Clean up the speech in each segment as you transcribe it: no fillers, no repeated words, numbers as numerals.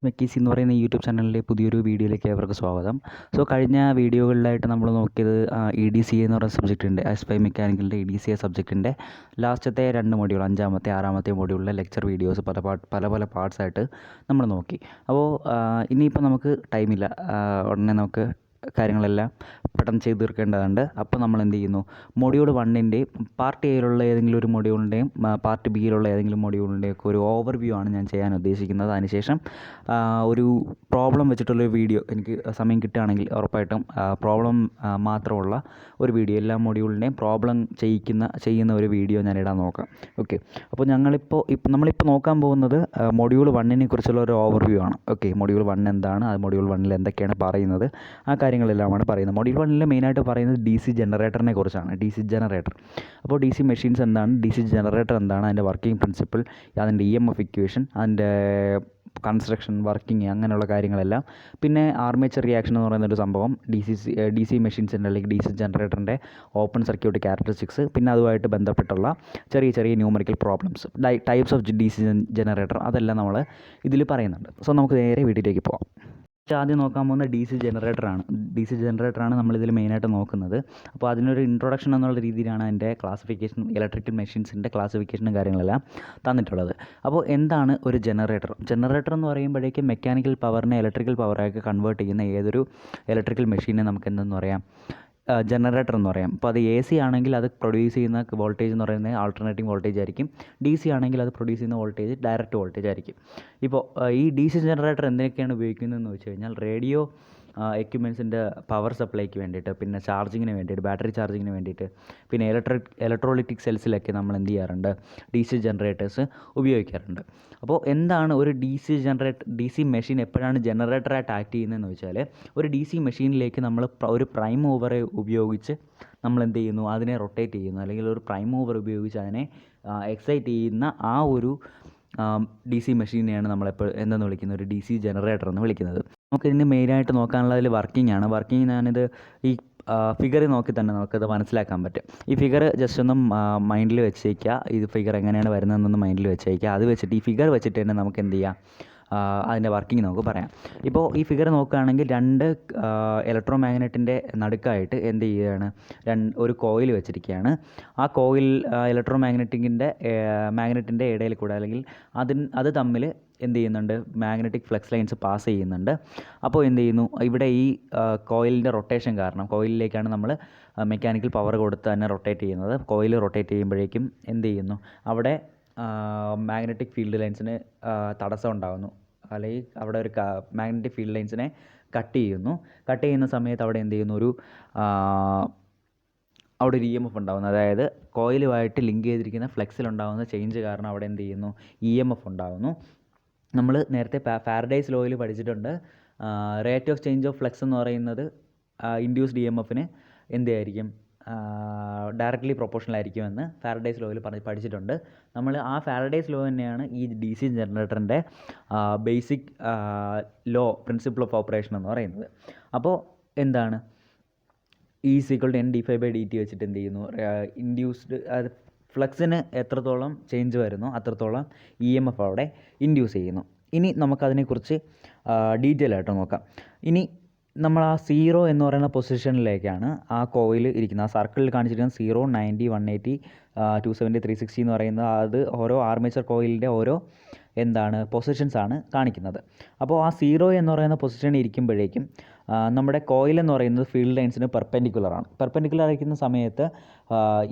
മെക്കീസി എന്ന് പറയുന്ന യൂട്യൂബ് ചാനലിലെ പുതിയൊരു വീഡിയോയിലേക്ക് ഏവർക്ക് സ്വാഗതം. കഴിഞ്ഞ വീഡിയോകളിലായിട്ട് നമ്മൾ നോക്കിയത് EDCA എന്ന് പറയുന്ന സബ്ജക്റ്റ് ഉണ്ട്. S5 മെക്കാനിക്കലിൻ്റെ EDCA സബ്ജക്റ്റിൻ്റെ ലാസ്റ്റത്തെ 2 മൊഡ്യൂൾ, 5-മത്തെ 6-മത്തെ മൊഡ്യൂളിലെ ലെക്ചർ വീഡിയോസ് പല പാർട്സായിട്ട് നമ്മൾ നോക്കി. അപ്പോൾ ഇനിയിപ്പോൾ നമുക്ക് ടൈമില്ല, ഉടനെ നമുക്ക് കാര്യങ്ങളെല്ലാം പെട്ടെന്ന് ചെയ്ത് തീർക്കേണ്ടതുണ്ട്. അപ്പോൾ നമ്മൾ എന്ത് ചെയ്യുന്നു, മൊഡ്യൂൾ 1ൻ്റെയും പാർട്ട് എയിലുള്ള ഏതെങ്കിലും ഒരു മൊഡ്യൂളിൻ്റെയും പാർട്ട് ബിയിലുള്ള ഏതെങ്കിലും മൊഡ്യൂളിൻ്റെയും ഒക്കെ ഒരു ഓവർവ്യൂ ആണ് ഞാൻ ചെയ്യാൻ ഉദ്ദേശിക്കുന്നത്. അതിനുശേഷം ഒരു പ്രോബ്ലം വെച്ചിട്ടുള്ളൊരു വീഡിയോ എനിക്ക് സമയം കിട്ടുകയാണെങ്കിൽ ഉറപ്പായിട്ടും പ്രോബ്ലം മാത്രമുള്ള ഒരു വീഡിയോ, എല്ലാ മൊഡ്യൂളിൻ്റെയും പ്രോബ്ലം ചെയ്യുന്ന ഒരു വീഡിയോ ഞാൻ ഇടാൻ നോക്കാം. ഓക്കെ, അപ്പോൾ നമ്മളിപ്പോൾ നോക്കാൻ പോകുന്നത് മൊഡ്യൂൾ 1നെ കുറിച്ചുള്ള ഒരു ഓവർവ്യൂ ആണ്. ഓക്കെ, മൊഡ്യൂൾ 1 എന്താണ്, അത് മൊഡ്യൂൾ 1ൽ എന്തൊക്കെയാണ് പറയുന്നത്, ആ കാര്യങ്ങളെല്ലാമാണ് പറയുന്നത്. മൊഡ്യൂൾ 1ൽ മെയിനായിട്ട് പറയുന്നത് DC ജനറേറ്ററിനെ കുറിച്ചാണ്. DC ജനറേറ്റർ, അപ്പോൾ DC മെഷീൻസ് എന്താണ്, DC ജനറേറ്റർ എന്താണ്, അതിൻ്റെ വർക്കിംഗ് പ്രിൻസിപ്പിൾ, അതിൻ്റെ EMF ഇക്വേഷൻ, അതിൻ്റെ കൺസ്ട്രക്ഷൻ, വർക്കിംഗ്, അങ്ങനെയുള്ള കാര്യങ്ങളെല്ലാം. പിന്നെ ആർമേച്ചർ റിയാക്ഷൻ എന്ന് പറയുന്നൊരു സംഭവം, DC മെഷീൻസിൻ്റെ അല്ലെങ്കിൽ DC ജനറേറ്ററിൻ്റെ ഓപ്പൺ സർക്യൂട്ട് ക്യാരക്ടറിസ്റ്റിക്സ്, പിന്നെ അതുമായിട്ട് ബന്ധപ്പെട്ടുള്ള ചെറിയ numerical problems, types of DC generator, അതെല്ലാം നമ്മൾ ഇതിൽ പറയുന്നുണ്ട്. നമുക്ക് നേരെ വീഡിയോയിലേക്ക് പോകാം. ആദ്യം നോക്കാൻ പോകുന്ന DC ജനറേറ്ററാണ് നമ്മളിതിൽ മെയിനായിട്ട് നോക്കുന്നത്. അപ്പോൾ അതിനൊരു ഇൻട്രൊഡക്ഷൻ എന്നുള്ള രീതിയിലാണ് അതിൻ്റെ ക്ലാസിഫിക്കേഷൻ, ഇലക്ട്രിക്കൽ മെഷീൻസിൻ്റെ ക്ലാസിഫിക്കേഷനും കാര്യങ്ങളെല്ലാം തന്നിട്ടുള്ളത്. അപ്പോൾ എന്താണ് ഒരു ജനറേറ്റർ എന്ന് പറയുമ്പോഴേക്കും മെക്കാനിക്കൽ പവറിനെ ഇലക്ട്രിക്കൽ പവറാക്കി കൺവേർട്ട് ചെയ്യുന്ന ഏതൊരു ഇലക്ട്രിക്കൽ മെഷീനെ നമുക്ക് എന്തെന്ന് പറയാം, ജനറേറ്റർ എന്ന് പറയാം. അപ്പോൾ അത് AC ആണെങ്കിൽ അത് പ്രൊഡ്യൂസ് ചെയ്യുന്ന വോൾട്ടേജ് എന്ന് പറയുന്നത് ആൾട്ടർനേറ്റിംഗ് വോൾട്ടേജ് ആയിരിക്കും. DC ആണെങ്കിൽ അത് പ്രൊഡ്യൂസ് ചെയ്യുന്ന വോൾട്ടേജ് ഡയറക്റ്റ് വോൾട്ടേജ് ആയിരിക്കും. ഇപ്പോൾ ഈ DC ജനറേറ്റർ എന്തിനൊക്കെയാണ് ഉപയോഗിക്കുന്നതെന്ന് വെച്ച് കഴിഞ്ഞാൽ, റേഡിയോ എക്യുപ്മെൻറ്റ്സിൻ്റെ പവർ സപ്ലൈക്ക് വേണ്ടിയിട്ട്, പിന്നെ ചാർജിങ്ങിന് വേണ്ടിയിട്ട്, ബാറ്ററി ചാർജിങ്ങിന് വേണ്ടിയിട്ട്, പിന്നെ ഇലക്ട്രോളിറ്റിക് സെൽസിലൊക്കെ നമ്മൾ എന്ത് ചെയ്യാറുണ്ട്, DC ജനറേറ്റേഴ്സ് ഉപയോഗിക്കാറുണ്ട്. അപ്പോൾ എന്താണ് ഒരു DC മെഷീൻ എപ്പോഴാണ് ജനറേറ്ററായിട്ട് ആക്ട് ചെയ്യുന്നതെന്ന് വെച്ചാൽ, ഒരു DC മെഷീനിലേക്ക് നമ്മൾ ഒരു പ്രൈം മൂവറെ ഉപയോഗിച്ച് നമ്മൾ എന്ത് ചെയ്യുന്നു, അതിനെ റൊട്ടേറ്റ് ചെയ്യുന്നു, അല്ലെങ്കിൽ ഒരു പ്രൈം മൂവർ ഉപയോഗിച്ച് അതിനെ എക്സൈറ്റ് ചെയ്യുന്ന ആ ഒരു DC മെഷീനെയാണ് നമ്മളെപ്പോൾ എന്തെന്ന് വിളിക്കുന്നത്, ഒരു DC ജനറേറ്റർ എന്ന് വിളിക്കുന്നത്. നമുക്കിതിന് മെയിനായിട്ട് നോക്കാനുള്ളതിൽ വർക്കിംഗ് ഞാനിത് ഈ ഫിഗർ നോക്കി തന്നെ നമുക്കത് മനസ്സിലാക്കാൻ പറ്റും. ഈ ഫിഗർ ജസ്റ്റ് ഒന്ന് മൈൻഡിൽ വെച്ചേക്കുക, ഇത് ഫിഗർ എങ്ങനെയാണ് വരുന്നതെന്നൊന്ന് മൈൻഡിൽ വെച്ചേക്കുക. അത് വെച്ചിട്ട് ഈ ഫിഗർ വെച്ചിട്ട് തന്നെ നമുക്ക് എന്ത് ചെയ്യാം, അതിൻ്റെ വർക്കിംഗ് നമുക്ക് പറയാം. ഇപ്പോൾ ഈ ഫിഗർ നോക്കുകയാണെങ്കിൽ 2 ഇലക്ട്രോ മാഗ്നറ്റിൻ്റെ നടുക്കായിട്ട് എന്ത് ചെയ്യുകയാണ്, ഒരു കോയിൽ വെച്ചിരിക്കുകയാണ്. ആ കോയിൽ ഇലക്ട്രോ മാഗ്നറ്റിൻ്റെ ഇടയിൽ കൂടെ, അല്ലെങ്കിൽ അത് തമ്മിൽ എന്ത് ചെയ്യുന്നുണ്ട്, മാഗ്നറ്റിക് ഫ്ലക്സ് ലൈൻസ് പാസ് ചെയ്യുന്നുണ്ട്. അപ്പോൾ എന്ത് ചെയ്യുന്നു, ഇവിടെ ഈ കോയിലിൻ്റെ റൊട്ടേഷൻ കാരണം, കോയിലിലേക്കാണ് നമ്മൾ മെക്കാനിക്കൽ പവർ കൊടുത്ത് തന്നെ റൊട്ടേറ്റ് ചെയ്യുന്നത്. കോയിൽ റൊട്ടേറ്റ് ചെയ്യുമ്പോഴേക്കും എന്ത് ചെയ്യുന്നു, അവിടെ മാഗ്നറ്റിക് ഫീൽഡ് ലൈൻസിന് തടസ്സം ഉണ്ടാകുന്നു, അല്ലെങ്കിൽ അവിടെ ഒരു മാഗ്നറ്റിക് ഫീൽഡ് ലൈൻസിനെ കട്ട് ചെയ്യുന്ന സമയത്ത് അവിടെ എന്ത് ചെയ്യുന്നു, അവിടെ ഒരു EMF ഉണ്ടാകുന്നു. അതായത് കോയിലുമായിട്ട് ലിങ്ക് ചെയ്തിരിക്കുന്ന ഫ്ലെക്സിലുണ്ടാകുന്ന ചേഞ്ച് കാരണം അവിടെ എന്ത് ചെയ്യുന്നു, EMF ഉണ്ടാകുന്നു. നമ്മൾ നേരത്തെ ഫാരഡേസ് ലോയിൽ പഠിച്ചിട്ടുണ്ട്, rate of change of flux എന്ന് പറയുന്നത് ഇൻഡ്യൂസ്ഡ് EMFന് എന്തായിരിക്കും, ഡയറക്റ്റ്ലി പ്രൊപ്പോർഷണൽ ആയിരിക്കുമെന്ന് ഫാരഡേസ് ലോയിൽ പഠിച്ചിട്ടുണ്ട്. നമ്മൾ ആ ഫാരഡേസ് ലോ തന്നെയാണ് ഈ DC ജനറേറ്ററിൻ്റെ ബേസിക് പ്രിൻസിപ്പിൾ ഓഫ് ഓപ്പറേഷൻ എന്ന് പറയുന്നത്. അപ്പോൾ എന്താണ്, E = N(d∅dt) വെച്ചിട്ട് എന്ത് ചെയ്യുന്നു, ഇൻഡ്യൂസ്ഡ് ഫ്ലക്സിന് എത്രത്തോളം ചേഞ്ച് വരുന്നു അത്രത്തോളം EMF അവിടെ ഇൻഡ്യൂസ് ചെയ്യുന്നു. ഇനി നമുക്കതിനെക്കുറിച്ച് ഡീറ്റെയിൽ ആയിട്ട് നോക്കാം. ഇനി നമ്മൾ ആ 0 എന്ന് പറയുന്ന പൊസിഷനിലേക്കാണ് ആ കോയിൽ ഇരിക്കുന്നത്. ആ സർക്കിളിൽ കാണിച്ചിരിക്കുന്ന 0, 90, 180, 270, 360 എന്ന് പറയുന്നത് അത് ഓരോ ആർമേച്ചർ കോയിലിൻ്റെ ഓരോ പൊസിഷൻസ് ആണ് കാണിക്കുന്നത്. അപ്പോൾ ആ 0 എന്ന് പറയുന്ന പൊസിഷനിൽ ഇരിക്കുമ്പോഴേക്കും നമ്മുടെ കോയിൽ എന്ന് പറയുന്നത് ഫീൽഡ് ലൈൻസിന് പെർപെൻഡിക്കുലർ ആയിരിക്കുന്ന സമയത്ത്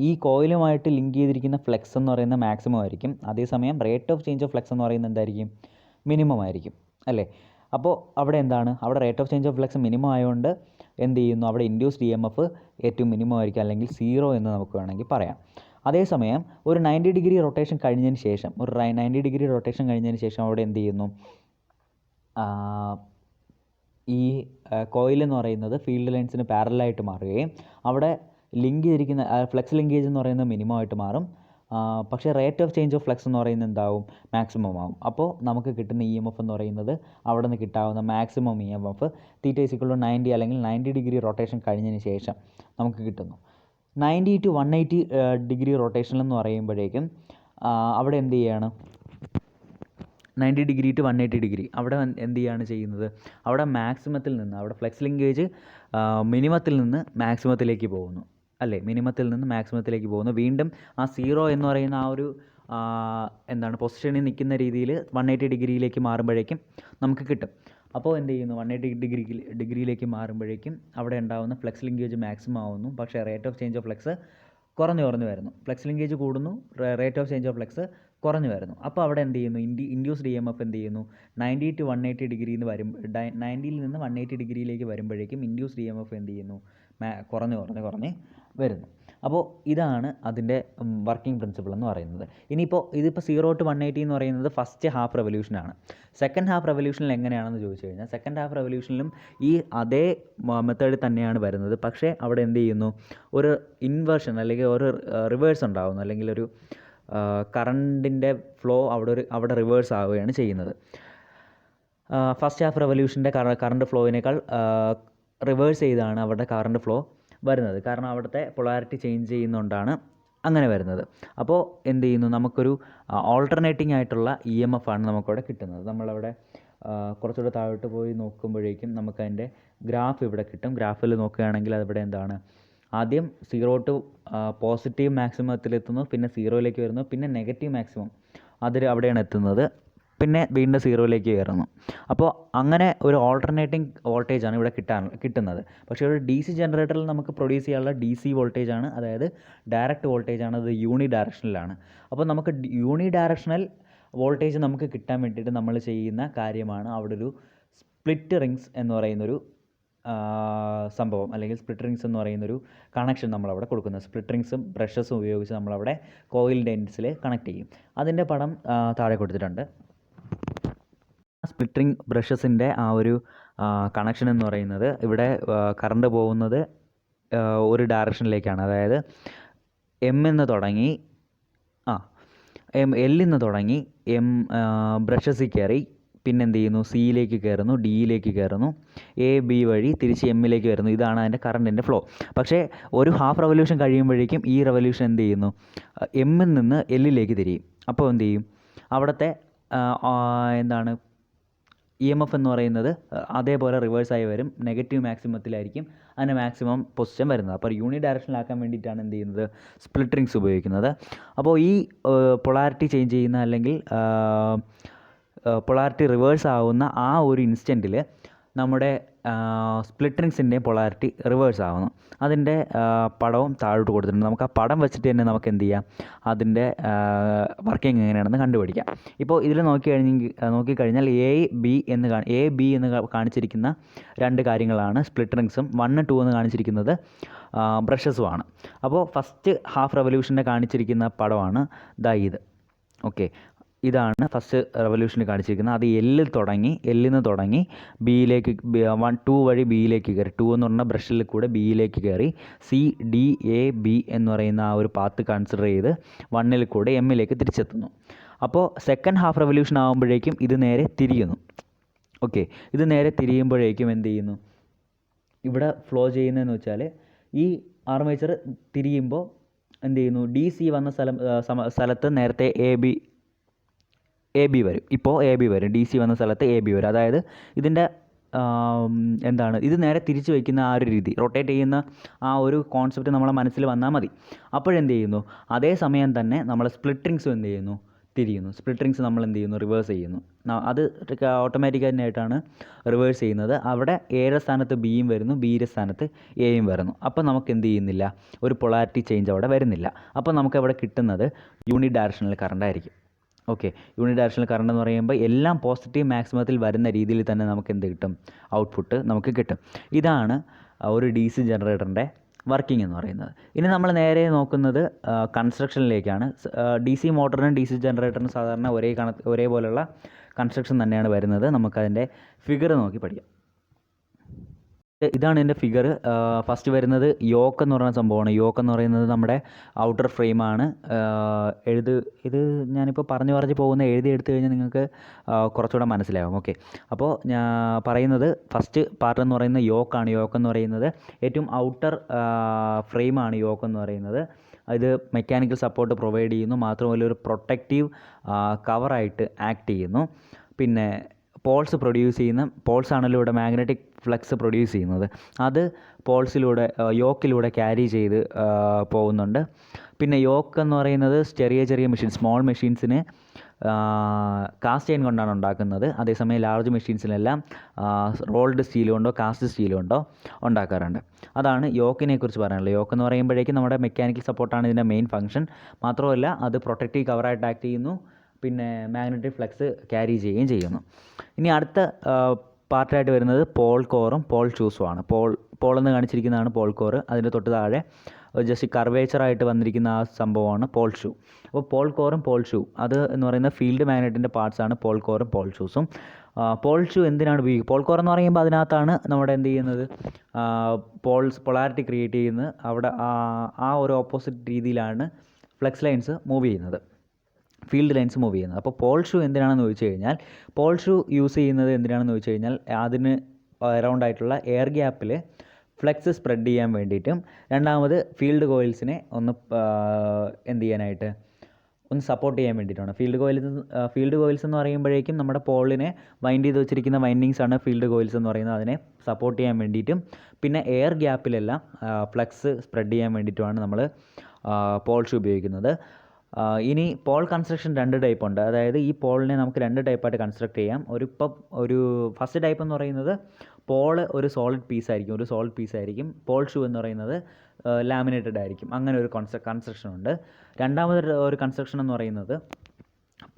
ഈ കോയിലുമായിട്ട് ലിങ്ക് ചെയ്തിരിക്കുന്ന ഫ്ലെക്സ് എന്ന് പറയുന്നത് മാക്സിമം ആയിരിക്കും. അതേസമയം rate of change of flex എന്ന് പറയുന്നത് എന്തായിരിക്കും, മിനിമം ആയിരിക്കും, അല്ലേ? അപ്പോൾ അവിടെ അവിടെ rate of change of flux minimum ആയതുകൊണ്ട് എന്ത് ചെയ്യുന്നു, അവിടെ ഇൻഡ്യൂസ്ഡ് EMF ഏറ്റവും മിനിമം ആയിരിക്കും, അല്ലെങ്കിൽ 0 എന്ന് നമുക്ക് വേണമെങ്കിൽ പറയാം. അതേസമയം ഒരു 90 ഡിഗ്രി റൊട്ടേഷൻ കഴിഞ്ഞതിന് ശേഷം അവിടെ എന്ത് ചെയ്യുന്നു, ഈ കോയിൽ എന്ന് പറയുന്നത് ഫീൽഡ് ലൈൻസിന് പാരലായിട്ട് മാറുകയും അവിടെ ലിങ്ക് ചെയ്തിരിക്കുന്ന ഫ്ലക്സ് ലിങ്കേജ് എന്ന് പറയുന്നത് മിനിമം ആയിട്ട് മാറും. പക്ഷേ rate of change of flux എന്ന് പറയുന്നത് എന്താവും, മാക്സിമം ആവും. അപ്പോൾ നമുക്ക് കിട്ടുന്ന EMF എന്ന് പറയുന്നത് അവിടെ നിന്ന് കിട്ടാവുന്ന മാക്സിമം EMF θ 90 അല്ലെങ്കിൽ 90 ഡിഗ്രി റൊട്ടേഷൻ കഴിഞ്ഞതിന് ശേഷം നമുക്ക് കിട്ടുന്നു. 90 to 180 ഡിഗ്രി റൊട്ടേഷൻ എന്ന് പറയുമ്പോഴേക്കും അവിടെ എന്ത് ചെയ്യാണ്, 90 ഡിഗ്രി ടു 180 ഡിഗ്രി അവിടെ എന്ത് ചെയ്യുകയാണ് ചെയ്യുന്നത്, അവിടെ മാക്സിമത്തിൽ നിന്ന് അവിടെ ഫ്ലെക്സ് ലിങ്കേജ് മിനിമത്തിൽ നിന്ന് മാക്സിമത്തിലേക്ക് പോകുന്നു അല്ലേ, മിനിമത്തിൽ നിന്ന് മാക്സിമത്തിലേക്ക് പോകുന്നു. വീണ്ടും ആ 0 എന്ന് പറയുന്ന ആ ഒരു എന്താണ് പൊസിഷനിൽ നിൽക്കുന്ന രീതിയിൽ 180 ഡിഗ്രിയിലേക്ക് മാറുമ്പോഴേക്കും നമുക്ക് കിട്ടും. അപ്പോൾ എന്ത് ചെയ്യുന്നു, 180 ഡിഗ്രിയിലേക്ക് മാറുമ്പോഴേക്കും അവിടെ ഉണ്ടാകുന്ന ഫ്ലെക്സ് ലിങ്കേജ് മാക്സിമം ആവുന്നു. പക്ഷേ rate of change of flex കുറഞ്ഞു വരുന്നു. ഫ്ലെക്സ് ലിങ്കേജ് കൂടുന്നു, rate of change of flex കുറഞ്ഞു വരുന്നു. അപ്പോൾ അവിടെ എന്ത് ചെയ്യുന്നു, ഇൻഡ്യൂസ്ഡ് ഇ എം എഫ് എന്ത് ചെയ്യുന്നു, 90 to 180 ഡിഗ്രിയിൽ നിന്ന് 90യിൽ നിന്ന് 180 ഡിഗ്രിയിലേക്ക് വരുമ്പോഴേക്കും ഇൻഡ്യൂസ്ഡ് ഇ എം എഫ് എന്ത് ചെയ്യുന്നു, കുറഞ്ഞ് വരുന്നു. അപ്പോൾ ഇതാണ് അതിൻ്റെ വർക്കിംഗ് പ്രിൻസിപ്പിൾ എന്ന് പറയുന്നത്. ഇതിപ്പോൾ 0 to 180 എന്ന് പറയുന്നത് ഫസ്റ്റ് ഹാഫ് റെവല്യൂഷനാണ്. സെക്കൻഡ് ഹാഫ് റെവല്യൂഷനിൽ എങ്ങനെയാണെന്ന് ചോദിച്ചു കഴിഞ്ഞാൽ, സെക്കൻഡ് ഹാഫ് റെവല്യൂഷനിലും ഈ അതേ മെത്തേഡ് തന്നെയാണ് വരുന്നത്. പക്ഷേ അവിടെ എന്ത് ചെയ്യുന്നു, ഒരു ഇൻവേർഷൻ അല്ലെങ്കിൽ ഒരു റിവേഴ്സ് ഉണ്ടാകുന്നു, അല്ലെങ്കിൽ ഒരു കറണ്ടിൻ്റെ ഫ്ലോ അവിടെ റിവേഴ്സ് ആവുകയാണ് ചെയ്യുന്നത്. ഫസ്റ്റ് ഹാഫ് റെവല്യൂഷൻ്റെ കറണ്ട് ഫ്ലോയിനേക്കാൾ റിവേഴ്സ് ചെയ്താണ് അവിടെ കറണ്ട് ഫ്ലോ വരുന്നത്. കാരണം അവിടുത്തെ പൊളാരിറ്റി ചേഞ്ച് ചെയ്യുന്നതുകൊണ്ടാണ് അങ്ങനെ വരുന്നത്. അപ്പോൾ എന്ത് ചെയ്യുന്നു, നമുക്കൊരു ഓൾട്ടർനേറ്റിംഗ് ആയിട്ടുള്ള ഇ എം എഫ് ആണ് നമുക്കവിടെ കിട്ടുന്നത്. നമ്മളവിടെ കുറച്ചുകൂടെ താഴോട്ട് പോയി നോക്കുമ്പോഴേക്കും നമുക്കതിൻ്റെ ഗ്രാഫ് ഇവിടെ കിട്ടും. ഗ്രാഫിൽ നോക്കുകയാണെങ്കിൽ അതിവിടെ എന്താണ്, ആദ്യം 0 to പോസിറ്റീവ് മാക്സിമത്തിലെത്തുന്നു, പിന്നെ 0യിലേക്ക് വരുന്നു, പിന്നെ നെഗറ്റീവ് മാക്സിമം അവിടെയാണ് എത്തുന്നത്, പിന്നെ വീണ്ടും 0യിലേക്ക് കയറുന്നു. അപ്പോൾ അങ്ങനെ ഒരു ഓൾട്ടർനേറ്റിംഗ് വോൾട്ടേജാണ് ഇവിടെ കിട്ടുന്നത്. പക്ഷേ ഒരു ഡി സി ജനറേറ്ററിൽ നമുക്ക് പ്രൊഡ്യൂസ് ചെയ്യാനുള്ള ഡി സി വോൾട്ടേജാണ്, അതായത് ഡയറക്റ്റ് വോൾട്ടേജാണ്, അത് യൂണി ഡയറക്ഷനിലാണ്. അപ്പോൾ നമുക്ക് യൂണി ഡയറക്ഷണൽ വോൾട്ടേജ് നമുക്ക് കിട്ടാൻ വേണ്ടിയിട്ട് നമ്മൾ ചെയ്യുന്ന കാര്യമാണ് അവിടെ ഒരു സ്പ്ലിറ്റ് റിങ്സ് എന്ന് പറയുന്നൊരു സംഭവം, അല്ലെങ്കിൽ സ്പ്ലിറ്റ് റിങ്സ് എന്ന് പറയുന്നൊരു കണക്ഷൻ നമ്മളവിടെ കൊടുക്കുന്നത്. സ്പ്ലിറ്റ് റിങ്സും ബ്രഷസും ഉപയോഗിച്ച് നമ്മളവിടെ കോയിലിൻ്റെ എൻഡ്സിൽ കണക്ട് ചെയ്യും. അതിൻ്റെ പടം താഴെ കൊടുത്തിട്ടുണ്ട്. സ്പ്ലിറ്റ് റിംഗ് ബ്രഷസിൻ്റെ ആ ഒരു കണക്ഷൻ എന്ന് പറയുന്നത്, ഇവിടെ കറണ്ട് പോകുന്നത് ഒരു ഡയറക്ഷനിലേക്കാണ്. അതായത് എല്ലിൽ നിന്ന് തുടങ്ങി ബ്രഷസിൽ കയറി, പിന്നെ എന്ത് ചെയ്യുന്നു, സിയിലേക്ക് കയറുന്നു, ഡിയിലേക്ക് കയറുന്നു, എ ബി വഴി തിരിച്ച് എമ്മിലേക്ക് വരുന്നു. ഇതാണ് അതിൻ്റെ കറണ്ടിൻ്റെ ഫ്ലോ. പക്ഷേ ഒരു ഹാഫ് റെവല്യൂഷൻ കഴിയുമ്പോഴേക്കും ഈ റെവല്യൂഷൻ എന്ത് ചെയ്യുന്നു, എമ്മിൽ നിന്ന് എല്ലിലേക്ക് തിരിയും. അപ്പോൾ എന്ത് ചെയ്യും, അവിടുത്തെ എന്താണ് ഇ എം എഫ് എന്ന് പറയുന്നത് അതേപോലെ റിവേഴ്സായി വരും, നെഗറ്റീവ് മാക്സിമത്തിലായിരിക്കും അതിൻ്റെ മാക്സിമം പൊസിഷൻ വരുന്നത്. അപ്പോൾ യൂണി ഡയറക്ഷനിലാക്കാൻ വേണ്ടിയിട്ടാണ് എന്ത് ചെയ്യുന്നത്, സ്പ്ലിറ്റ് റിങ്സ് ഉപയോഗിക്കുന്നത്. അപ്പോൾ ഈ പൊളാരിറ്റി ചേഞ്ച് ചെയ്യുന്ന, അല്ലെങ്കിൽ പൊളാരിറ്റി റിവേഴ്സ് ആവുന്ന ആ ഒരു ഇൻസ്റ്റൻറ്റിൽ നമ്മുടെ സ്പ്ലിറ്റ് റിങ്സിൻ്റെയും പൊളാരിറ്റി റിവേഴ്സ് ആവുന്നു. അതിൻ്റെ പടവും താഴോട്ട് കൊടുത്തിട്ടുണ്ട്. നമുക്ക് ആ പടം വെച്ചിട്ട് തന്നെ നമുക്ക് എന്ത് ചെയ്യാം, അതിൻ്റെ വർക്കിംഗ് എങ്ങനെയാണെന്ന് കണ്ടുപിടിക്കാം. ഇപ്പോൾ ഇതിൽ നോക്കിക്കഴിഞ്ഞാൽ എ ബി എന്ന് കാണിച്ചിരിക്കുന്ന രണ്ട് കാര്യങ്ങളാണ് സ്പ്ലിറ്റ് റിങ്സും, 1, 2 എന്ന് കാണിച്ചിരിക്കുന്നത് ബ്രഷസുമാണ്. അപ്പോൾ ഫസ്റ്റ് ഹാഫ് റെവല്യൂഷൻ്റെ കാണിച്ചിരിക്കുന്ന പടമാണ് ഇത്. ഓക്കെ, ഇതാണ് ഫസ്റ്റ് റെവല്യൂഷനിൽ കാണിച്ചിരിക്കുന്നത്. അത് എല്ലിൽ നിന്ന് തുടങ്ങി ബിയിലേക്ക് 1, 2 വഴി ബിയിലേക്ക് കയറി, 2 എന്ന് പറഞ്ഞ ബ്രഷിൽ കൂടെ ബിയിലേക്ക് കയറി, സി ഡി എ ബി എന്ന് പറയുന്ന ആ ഒരു പാത്ത് കൺസിഡർ ചെയ്ത് 1ൽ കൂടെ എമ്മിലേക്ക് തിരിച്ചെത്തുന്നു. അപ്പോൾ സെക്കൻഡ് ഹാഫ് റെവല്യൂഷൻ ആകുമ്പോഴേക്കും ഇത് നേരെ തിരിയുന്നു. ഓക്കെ, ഇത് നേരെ തിരിയുമ്പോഴേക്കും എന്ത് ചെയ്യുന്നു, ഇവിടെ ഫ്ലോ ചെയ്യുന്നതെന്ന് വെച്ചാൽ ഈ ആർമേച്ചർ തിരിയുമ്പോൾ എന്ത് ചെയ്യുന്നു, ഡി സി വന്ന സ്ഥലത്ത് നേരത്തെ എ ബി വരും. ഇപ്പോൾ എ ബി വരും, ഡി സി വന്ന സ്ഥലത്ത് എ ബി വരും. അതായത് ഇതിൻ്റെ ഇത് നേരെ തിരിച്ച് വയ്ക്കുന്ന ആ ഒരു രീതി, റൊട്ടേറ്റ് ചെയ്യുന്ന ആ ഒരു കോൺസെപ്റ്റ് നമ്മളെ മനസ്സിൽ വന്നാൽ മതി. അപ്പോഴെന്ത് ചെയ്യുന്നു, അതേ സമയം തന്നെ നമ്മൾ സ്പ്ലിറ്റ് റിങ്സും എന്ത് ചെയ്യുന്നു, തിരിയുന്നു. സ്പ്ലിറ്റ് റിങ്സ് നമ്മൾ എന്ത് ചെയ്യുന്നു, റിവേഴ്സ് ചെയ്യുന്നു. അത് ഓട്ടോമാറ്റിക്കായിട്ടാണ് റിവേഴ്സ് ചെയ്യുന്നത്. അവിടെ എയുടെ സ്ഥാനത്ത് ബിയും വരുന്നു, ബിയുടെ സ്ഥാനത്ത് എയും വരുന്നു. അപ്പോൾ നമുക്ക് എന്ത് ചെയ്യുന്നില്ല, ഒരു പൊളാരിറ്റി ചേഞ്ച് അവിടെ വരുന്നില്ല. അപ്പോൾ നമുക്ക് അവിടെ കിട്ടുന്നത് യൂണി ഡയറക്ഷണൽ കറണ്ട് ആയിരിക്കും. ഓക്കെ, യൂണി ഡയറക്ഷണൽ കറണ്ട് എന്ന് പറയുമ്പോൾ എല്ലാം പോസിറ്റീവ് മാക്സിമത്തിൽ വരുന്ന രീതിയിൽ തന്നെ നമുക്ക് എന്ത് കിട്ടും, ഔട്ട്പുട്ട് നമുക്ക് കിട്ടും. ഇതാണ് ഒരു ഡി സി ജനറേറ്ററിൻ്റെ വർക്കിംഗ് എന്ന് പറയുന്നത്. ഇനി നമ്മൾ നേരെ നോക്കുന്നത് കൺസ്ട്രക്ഷനിലേക്കാണ്. ഡി സി മോട്ടറിനും ഡി സി ജനറേറ്ററിനും സാധാരണ ഒരേപോലെയുള്ള കൺസ്ട്രക്ഷൻ തന്നെയാണ് വരുന്നത്. നമുക്കതിൻ്റെ ഫിഗർ നോക്കി പഠിക്കാം. ഇതാണ് എൻ്റെ ഫിഗർ. ഫസ്റ്റ് വരുന്നത് യോക്ക് എന്ന് പറയുന്ന സംഭവമാണ്. യോക്ക് എന്ന് പറയുന്നത് നമ്മുടെ ഔട്ടർ ഫ്രെയിമാണ്. ഇത് ഞാനിപ്പോൾ പറഞ്ഞു പോകുന്ന എഴുതി കഴിഞ്ഞാൽ നിങ്ങൾക്ക് കുറച്ചുകൂടെ മനസ്സിലാവും. ഓക്കെ, അപ്പോൾ ഞാൻ പറയുന്നത് ഫസ്റ്റ് പാർട്ട് എന്ന് പറയുന്നത് യോക്കാണ്. യോക്ക് എന്ന് പറയുന്നത് ഏറ്റവും ഔട്ടർ ഫ്രെയിമാണ് യോക്ക് എന്ന് പറയുന്നത്. ഇത് മെക്കാനിക്കൽ സപ്പോർട്ട് പ്രൊവൈഡ് ചെയ്യുന്നു, മാത്രമല്ല ഒരു പ്രൊട്ടക്റ്റീവ് കവറായിട്ട് ആക്ട് ചെയ്യുന്നു. പിന്നെ പോൾസാണല്ലോ ഇവിടെ മാഗ്നറ്റിക് ഫ്ലക്സ് പ്രൊഡ്യൂസ് ചെയ്യുന്നത്, അത് യോക്കിലൂടെ ക്യാരി ചെയ്ത് പോകുന്നുണ്ട്. പിന്നെ യോക്ക് എന്ന് പറയുന്നത് ചെറിയ സ്മോൾ മെഷീൻസിന് കാസ്റ്റ് അയൺ കൊണ്ടാണ് ഉണ്ടാക്കുന്നത്. അതേസമയം ലാർജ് മെഷീൻസിനെല്ലാം റോൾഡ് സ്റ്റീൽ കൊണ്ടോ കാസ്റ്റ് സ്റ്റീൽ കൊണ്ടോ ഉണ്ടാക്കാറുണ്ട്. അതാണ് യോക്കിനെ കുറിച്ച് പറയാനുള്ളത്. യോക്ക് എന്ന് പറയുമ്പോഴേക്കും നമ്മുടെ മെക്കാനിക്കൽ സപ്പോർട്ടാണ് ഇതിൻ്റെ മെയിൻ ഫംഗ്ഷൻ. മാത്രമല്ല അത് പ്രൊട്ടക്റ്റീവ് കവറായിട്ട് ആക്ട് ചെയ്യുന്നു, പിന്നെ മാഗ്നറ്റിക് ഫ്ലക്സ് ക്യാരി ചെയ്യുകയും ചെയ്യുന്നു. ഇനി അടുത്ത പാർട്ടായിട്ട് വരുന്നത് പോൾ കോറും പോൾ ഷൂസുമാണ്. പോൾ എന്ന് കാണിച്ചിരിക്കുന്നതാണ് പോൾ കോർ. അതിൻ്റെ തൊട്ട് താഴെ ജസ്റ്റ് കർവേച്ചറായിട്ട് വന്നിരിക്കുന്ന ആ സംഭവമാണ് പോൾ ഷൂ. അപ്പോൾ പോൾ കോറും പോൾ ഷൂ അത് എന്ന് പറയുന്ന ഫീൽഡ് മാഗ്നറ്റിൻ്റെ പാർട്സാണ് പോൾ കോറും പോൾ ഷൂസും. പോൾ ഷൂ എന്തിനാണ് ഉപയോഗിക്കുക? പോൾ കോർ എന്ന് പറയുമ്പോൾ അതിനകത്താണ് നമ്മുടെ എന്ത് ചെയ്യുന്നത്, പൊളാരിറ്റി ക്രിയേറ്റ് ചെയ്യുന്നത്. അവിടെ ആ ഒരു ഓപ്പോസിറ്റ് രീതിയിലാണ് ഫ്ലക്സ് ലൈൻസ് മൂവ് ചെയ്യുന്നത്, ഫീൽഡ് ലൈൻസ് മൂവ് ചെയ്യുന്നത്. അപ്പോൾ പോൾ ഷൂ എന്തിനാണെന്ന് ചോദിച്ചു കഴിഞ്ഞാൽ, പോൾ ഷൂ യൂസ് ചെയ്യുന്നത് എന്തിനാണെന്ന് ചോദിച്ചു കഴിഞ്ഞാൽ അതിന് അറൗണ്ട് ആയിട്ടുള്ള എയർ ഗ്യാപ്പിൽ ഫ്ലക്സ് സ്പ്രെഡ് ചെയ്യാൻ വേണ്ടിയിട്ടും, രണ്ടാമത് ഫീൽഡ് കോയിൽസിനെ ഒന്ന് എന്ത് ചെയ്യാനായിട്ട് ഒന്ന് സപ്പോർട്ട് ചെയ്യാൻ വേണ്ടിയിട്ടാണ്. ഫീൽഡ് കോയിൽസ് എന്ന് പറയുമ്പോഴേക്കും നമ്മുടെ പോളിനെ വൈൻഡ് ചെയ്ത് വെച്ചിരിക്കുന്ന വൈൻഡിങ്സാണ് ഫീൽഡ് കോയിൽസ് എന്ന് പറയുന്നത്. അതിനെ സപ്പോർട്ട് ചെയ്യാൻ വേണ്ടിയിട്ടും പിന്നെ എയർ ഗ്യാപ്പിലെല്ലാം ഫ്ലക്സ് സ്പ്രെഡ് ചെയ്യാൻ വേണ്ടിയിട്ടുമാണ് നമ്മൾ പോൾ ഷൂ ഉപയോഗിക്കുന്നത്. ഇനി പോൾ കൺസ്ട്രക്ഷൻ 2 ടൈപ്പ് ഉണ്ട്. അതായത് ഈ പോളിനെ നമുക്ക് 2 ടൈപ്പായിട്ട് കൺസ്ട്രക്ട് ചെയ്യാം. ഒരു ഫസ്റ്റ് ടൈപ്പ് എന്ന് പറയുന്നത് പോള് ഒരു സോളിഡ് പീസായിരിക്കും. പോൾ ഷൂ എന്ന് പറയുന്നത് ലാമിനേറ്റഡ് ആയിരിക്കും. അങ്ങനെ ഒരു കൺസ്ട്രക്ഷൻ ഉണ്ട്. രണ്ടാമത് ഒരു കൺസ്ട്രക്ഷൻ എന്ന് പറയുന്നത്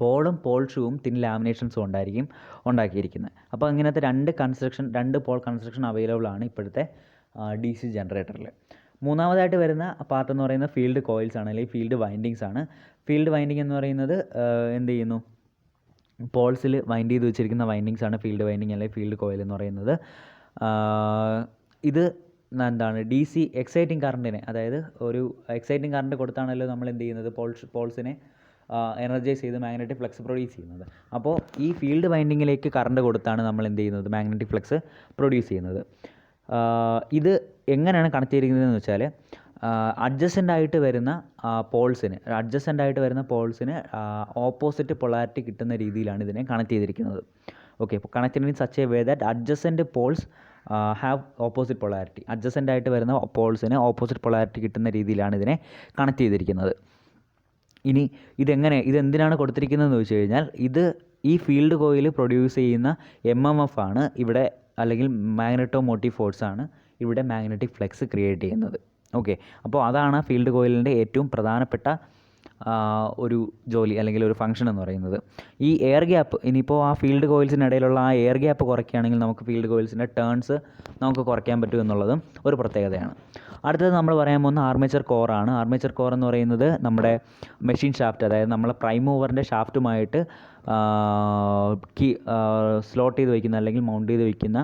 പോളും പോൾ ഷൂവും തിൻ ലാമിനേഷൻസും ഉണ്ടാക്കിയിരിക്കുന്നത്. അപ്പോൾ ഇങ്ങനത്തെ 2 പോൾ കൺസ്ട്രക്ഷൻ അവൈലബിൾ ആണ് ഇപ്പോഴത്തെ DC ജനറേറ്ററിൽ. മൂന്നാമതായിട്ട് വരുന്ന പാർട്ട് എന്ന് പറയുന്നത് ഫീൽഡ് കോയിൽസ് ആണ്, അല്ലെങ്കിൽ ഫീൽഡ് വൈൻഡിങ്സ് ആണ്. ഫീൽഡ് വൈൻഡിങ് എന്ന് പറയുന്നത് എന്ത് ചെയ്യുന്നു, പോൾസിൽ വൈൻഡ് ചെയ്ത് വെച്ചിരിക്കുന്ന വൈൻഡിങ്സ് ആണ് ഫീൽഡ് വൈൻഡിങ് അല്ലെങ്കിൽ ഫീൽഡ് കോയിൽ എന്ന് പറയുന്നത്. ഇത് എന്താണ് DC എക്സൈറ്റിംഗ് കറണ്ടിനെ, അതായത് ഒരു എക്സൈറ്റിംഗ് കറണ്ട് കൊടുത്താണല്ലോ നമ്മൾ എന്ത് ചെയ്യുന്നത്, പോൾസിനെ എനർജൈസ് ചെയ്ത് മാഗ്നറ്റിക് ഫ്ലക്സ് പ്രൊഡ്യൂസ് ചെയ്യുന്നത്. അപ്പോൾ ഈ ഫീൽഡ് വൈൻഡിങ്ങിലേക്ക് കറണ്ട് കൊടുത്താണ് നമ്മൾ എന്ത് ചെയ്യുന്നത്, മാഗ്നറ്റിക് ഫ്ലക്സ് പ്രൊഡ്യൂസ് ചെയ്യുന്നത്. ഇത് എങ്ങനെയാണ് കണക്ട് ചെയ്തിരിക്കുന്നതെന്ന് വെച്ചാൽ, അഡ്ജസൻ്റ് ആയിട്ട് വരുന്ന പോൾസിന് ഓപ്പോസിറ്റ് പൊളാരിറ്റി കിട്ടുന്ന രീതിയിലാണ് ഇതിനെ കണക്ട് ചെയ്തിരിക്കുന്നത്. ഓക്കെ, അപ്പോൾ connected in such a way that adjacent poles have opposite polarity. Adjacent ആയിട്ട് വരുന്ന പോൾസിന് ഓപ്പോസിറ്റ് പൊളാരിറ്റി കിട്ടുന്ന രീതിയിലാണ് ഇതിനെ കണക്ട് ചെയ്തിരിക്കുന്നത്. ഇനി ഇതെന്തിനാണ് കൊടുത്തിരിക്കുന്നതെന്ന് ചോദിച്ചു കഴിഞ്ഞാൽ, ഈ ഫീൽഡ് കോയിൽ പ്രൊഡ്യൂസ് ചെയ്യുന്ന MMF ആണ് ഇവിടെ, അല്ലെങ്കിൽ മാഗ്നറ്റോ മോട്ടീവ് ഫോഴ്സാണ് ഇവിടെ മാഗ്നറ്റിക് ഫ്ലക്സ് ക്രിയേറ്റ് ചെയ്യുന്നത്. ഓക്കെ, അപ്പോൾ അതാണ് ഫീൽഡ് കോയിലിൻ്റെ ഏറ്റവും പ്രധാനപ്പെട്ട ഒരു ജോലി അല്ലെങ്കിൽ ഒരു ഫംഗ്ഷൻ എന്ന് പറയുന്നത്. ഈ എയർ ഗ്യാപ്പ്, ഇനിയിപ്പോൾ ആ ഫീൽഡ് കോയിൽസിനിടയിലുള്ള ആ എയർ ഗ്യാപ്പ് കുറയ്ക്കുകയാണെങ്കിൽ നമുക്ക് ഫീൽഡ് കോയിൽസിൻ്റെ ടേൺസ് നമുക്ക് കുറയ്ക്കാൻ പറ്റും എന്നുള്ളതും ഒരു പ്രത്യേകതയാണ്. അടുത്തത് നമ്മൾ പറയാൻ പോകുന്ന ആർമേച്ചർ കോറാണ്. ആർമേച്ചർ കോർ എന്ന് പറയുന്നത് നമ്മുടെ മെഷീൻ ഷാഫ്റ്റ്, അതായത് നമ്മളെ പ്രൈം മൂവറിൻ്റെ ഷാഫ്റ്റുമായിട്ട് സ്ലോട്ട് ചെയ്ത് വയ്ക്കുന്ന അല്ലെങ്കിൽ മൗണ്ട് ചെയ്ത് വയ്ക്കുന്ന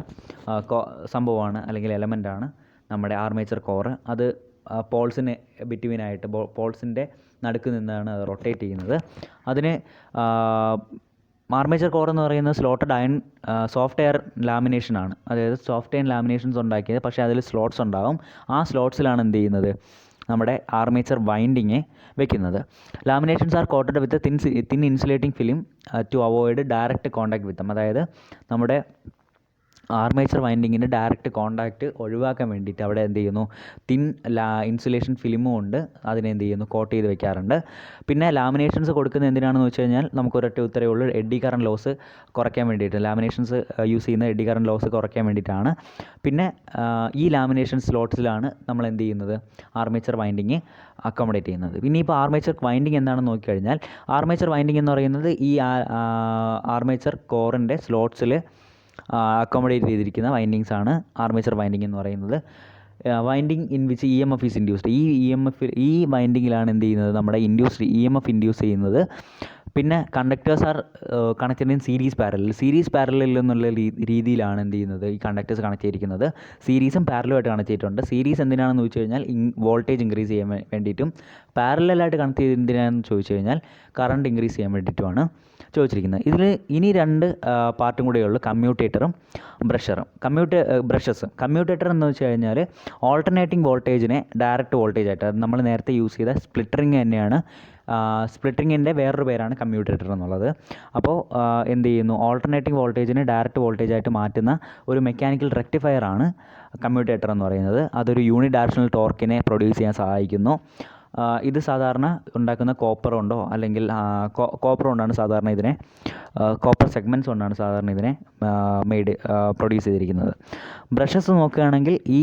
സംഭവമാണ് അല്ലെങ്കിൽ എലമെൻ്റാണ് നമ്മുടെ ആർമേച്ചർ കോറ്. അത് പോൾസിന് ബിറ്റ്വീനായിട്ട് പോൾസിൻ്റെ നടുക്ക് നിന്നാണ് അത് റൊട്ടേറ്റ് ചെയ്യുന്നത്. അതിന് ആർമേച്ചർ കോർ എന്ന് പറയുന്നത് സ്ലോട്ടഡ് അയൺ സോഫ്റ്റ് എയർ ലാമിനേഷനാണ്. അതായത് സോഫ്റ്റ് എയർ ലാമിനേഷൻസ് ഉണ്ടാക്കിയത്, പക്ഷേ അതിൽ സ്ലോട്ട്സ് ഉണ്ടാകും. ആ സ്ലോട്ട്സിലാണ് എന്ത് ചെയ്യുന്നത്, നമ്മുടെ ആർമേച്ചർ വൈൻഡിങ് വെക്കുന്നത്. Laminations are coated with thin insulating film to avoid direct contact with them. അതായത് നമ്മുടെ ആർമേച്ചർ വൈൻഡിങ്ങിൻ്റെ ഡയറക്റ്റ് കോൺടാക്റ്റ് ഒഴിവാക്കാൻ വേണ്ടിയിട്ട് അവിടെ എന്ത് ചെയ്യുന്നു, ഇൻസുലേഷൻ ഫിലിമും കൊണ്ട് അതിനെന്ത് ചെയ്യുന്നു, കോട്ട് ചെയ്ത് വെക്കാറുണ്ട്. പിന്നെ ലാമിനേഷൻസ് കൊടുക്കുന്നത് എന്തിനാണെന്ന് വെച്ച് കഴിഞ്ഞാൽ നമുക്കൊരൊറ്റ ഉത്തരവേ ഉള്ളൂ, എഡ്ഡി കറണ്ട് ലോസ് കുറയ്ക്കാൻ വേണ്ടിയിട്ട്. ലാമിനേഷൻസ് യൂസ് ചെയ്യുന്ന എഡ്ഡി കറണ്ട് ലോസ് കുറയ്ക്കാൻ വേണ്ടിയിട്ടാണ്. പിന്നെ ഈ ലാമിനേഷൻ സ്ലോട്ട്സിലാണ് നമ്മൾ എന്ത് ചെയ്യുന്നത്, ആർമേച്ചർ വൈൻഡിങ് അക്കോമഡേറ്റ് ചെയ്യുന്നത്. ഇനിയിപ്പോൾ ആർമേച്ചർ വൈൻഡിങ് എന്താണെന്ന് നോക്കിക്കഴിഞ്ഞാൽ, ആർമേച്ചർ വൈൻഡിങ് എന്ന് പറയുന്നത് ഈ ആർമേച്ചർ കോറിൻ്റെ സ്ലോട്ട്സിൽ അക്കോമഡേറ്റ് ചെയ്തിരിക്കുന്ന വൈൻഡിങ്സ് ആണ് ആർമേച്ചർ വൈൻഡിങ് എന്ന് പറയുന്നത്. Winding in which EMF is induced. ഈ വൈൻഡിങ്ങിലാണ് എന്ത് ചെയ്യുന്നത്, നമ്മുടെ EMF ഇൻഡ്യൂസ് ചെയ്യുന്നത്. പിന്നെ conductors are connected in series parallel എന്നുള്ള രീതിയിലാണ് എന്ത് ചെയ്യുന്നത് ഈ കണ്ടക്ടേഴ്സ് കണക്ട് ചെയ്തിരിക്കുന്നത്. സീരീസും പാരലുമായിട്ട് കണക്ട് ചെയ്തിട്ടുണ്ട്. സീരീസ് എന്തിനാണെന്ന് ചോദിച്ചു കഴിഞ്ഞാൽ വോൾട്ടേജ് ഇൻക്രീസ് ചെയ്യാൻ വേണ്ടിയിട്ടും, പാരലലായിട്ട് കണക്ട് ചെയ്ത് എന്തിനാണെന്ന് ചോദിച്ചു കഴിഞ്ഞാൽ കറണ്ട് ഇൻക്രീസ് ചെയ്യാൻ വേണ്ടിയിട്ടുമാണ് ചോദിച്ചിരിക്കുന്നത്. ഇതിൽ ഇനി രണ്ട് പാർട്ടും കൂടെ ഉള്ളൂ, കമ്മ്യൂട്ടേറ്ററും ബ്രഷസും. കമ്മ്യൂട്ടേറ്റർ എന്ന് വെച്ച് കഴിഞ്ഞാൽ ഓൾട്ടർനേറ്റിംഗ് വോൾട്ടേജിനെ ഡയറക്റ്റ് വോൾട്ടേജ് ആയിട്ട്, അത് നമ്മൾ നേരത്തെ യൂസ് ചെയ്ത സ്പ്ലിറ്ററിങ് തന്നെയാണ്. സ്പ്ലിറ്ററിങ്ങിൻ്റെ വേറൊരു പേരാണ് കമ്മ്യൂട്ടേറ്റർ എന്നുള്ളത്. അപ്പോൾ എന്ത് ചെയ്യുന്നു, ഓൾട്ടർനേറ്റിംഗ് വോൾട്ടേജിനെ ഡയറക്റ്റ് വോൾട്ടേജ് ആയിട്ട് മാറ്റുന്ന ഒരു മെക്കാനിക്കൽ റെക്ടിഫയർ ആണ് കമ്മ്യൂട്ടേറ്റർ എന്ന് പറയുന്നത്. അതൊരു യൂണി ഡയറക്ഷണൽ ടോർക്കിനെ പ്രൊഡ്യൂസ് ചെയ്യാൻ സഹായിക്കുന്നു. ഇത് സാധാരണ ഉണ്ടാക്കുന്ന കോപ്പർ കൊണ്ടോ അല്ലെങ്കിൽ കോപ്പർ കൊണ്ടാണ് സാധാരണ ഇതിനെ, കോപ്പർ സെഗ്മെൻറ്റ്സ് കൊണ്ടാണ് സാധാരണ ഇതിനെ പ്രൊഡ്യൂസ് ചെയ്തിരിക്കുന്നത്. ബ്രഷസ് നോക്കുകയാണെങ്കിൽ ഈ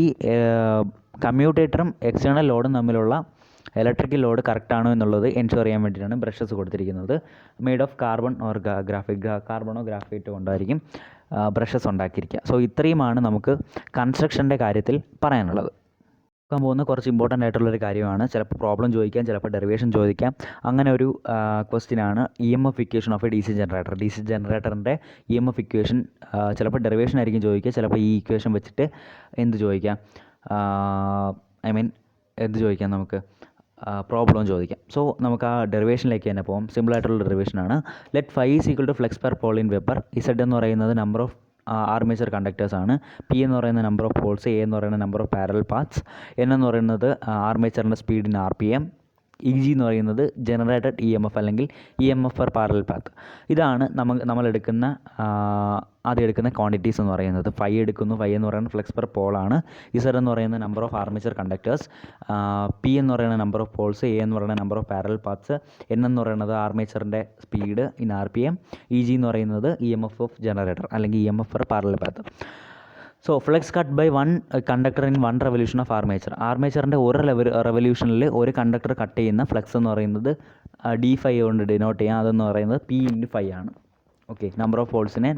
കമ്മ്യൂട്ടേറ്ററും എക്സ്റ്റേണൽ ലോഡും തമ്മിലുള്ള ഇലക്ട്രിക്കൽ ലോഡ് കറക്റ്റാണോ എന്നുള്ളത് എൻഷുർ ചെയ്യാൻ വേണ്ടിയിട്ടാണ് ബ്രഷസ് കൊടുത്തിരിക്കുന്നത്. മെയ്ഡ് ഓഫ് കാർബൺ ഓർ കാർബണോ ഗ്രാഫൈറ്റ് കൊണ്ടായിരിക്കും ബ്രഷസ് ഉണ്ടാക്കിയിരിക്കുക. സോ ഇത്രയുമാണ് നമുക്ക് കൺസ്ട്രക്ഷൻ്റെ കാര്യത്തിൽ പറയാനുള്ളത്. നോക്കാൻ പോകുന്ന കുറച്ച് ഇമ്പോർട്ടൻ്റ് ആയിട്ടുള്ളൊരു കാര്യമാണ്. ചിലപ്പോൾ പ്രോബ്ലം ചോദിക്കാം, ചിലപ്പോൾ ഡെറിവേഷൻ ചോദിക്കാം. അങ്ങനെ ഒരു ക്വസ്റ്റ്യനാണ് EMF equation of a DC generator. DC ജനറേറ്ററിൻ്റെ EMF equation ചിലപ്പോൾ ഡെറിവേഷൻ ആയിരിക്കും ചോദിക്കുക, ചിലപ്പോൾ ഈ ഇക്വേഷൻ വെച്ചിട്ട് എന്ത് ചോദിക്കാം, എന്ത് ചോദിക്കാം, നമുക്ക് പ്രോബ്ലം ചോദിക്കാം. സോ നമുക്ക് ആ ഡെറിവേഷനിലേക്ക് തന്നെ പോകാം. സിമ്പിളായിട്ടുള്ള ഡെറിവേഷനാണ്. Let phi is equal to flux per pole in weber. Z എന്ന് പറയുന്നത് നമ്പർ ഓഫ് ആർമേച്ചർ കണ്ടക്ടേഴ്സ് ആണ്. പി എന്ന് പറയുന്ന നമ്പർ ഓഫ് പോൾസ്, എ എന്ന് പറയുന്ന number of parallel paths, N എന്ന് പറയുന്നത് ആർമേച്ചറിൻ്റെ സ്പീഡ് ഇൻ RPM, EG എന്ന് പറയുന്നത് ജനറേറ്റഡ് EMF അല്ലെങ്കിൽ EMF പെർ പാരലൽ പാത്ത്. ഇതാണ് നമ്മൾ എടുക്കുന്ന ആദ്യം എടുക്കുന്ന ക്വാണ്ടിറ്റീസ് എന്ന് പറയുന്നത്. ഫൈ എടുക്കുന്നു. ഫൈ എന്ന് പറയുന്നത് ഫ്ലെക്സ് പെർ പോളാണ്. ഇസഡ് എന്ന് പറയുന്നത് number of armature conductors, P എന്ന് പറയുന്ന നമ്പർ ഓഫ് പോൾസ്, എ എന്ന് പറയുന്ന number of parallel paths, N എന്ന് പറയുന്നത് ആർമേച്ചറിൻ്റെ സ്പീഡ് ഇൻ RPM, EG എന്ന് പറയുന്നത് EMF ഓഫ് ജനറേറ്റർ അല്ലെങ്കിൽ EMF per parallel path. So flux cut by one conductor in one revolution of ആർമേച്ചറിൻ്റെ ഒരു റെവല്യൂഷനിൽ ഒരു കണ്ടക്ടർ കട്ട് ചെയ്യുന്ന ഫ്ലെക്സ് എന്ന് പറയുന്നത് d5 കൊണ്ട് ഡിനോട്ട് ചെയ്യാം. അതെന്ന് പറയുന്നത് P/5 ആണ്. ഓക്കെ, നമ്പർ ഓഫ് പോൾസിനെ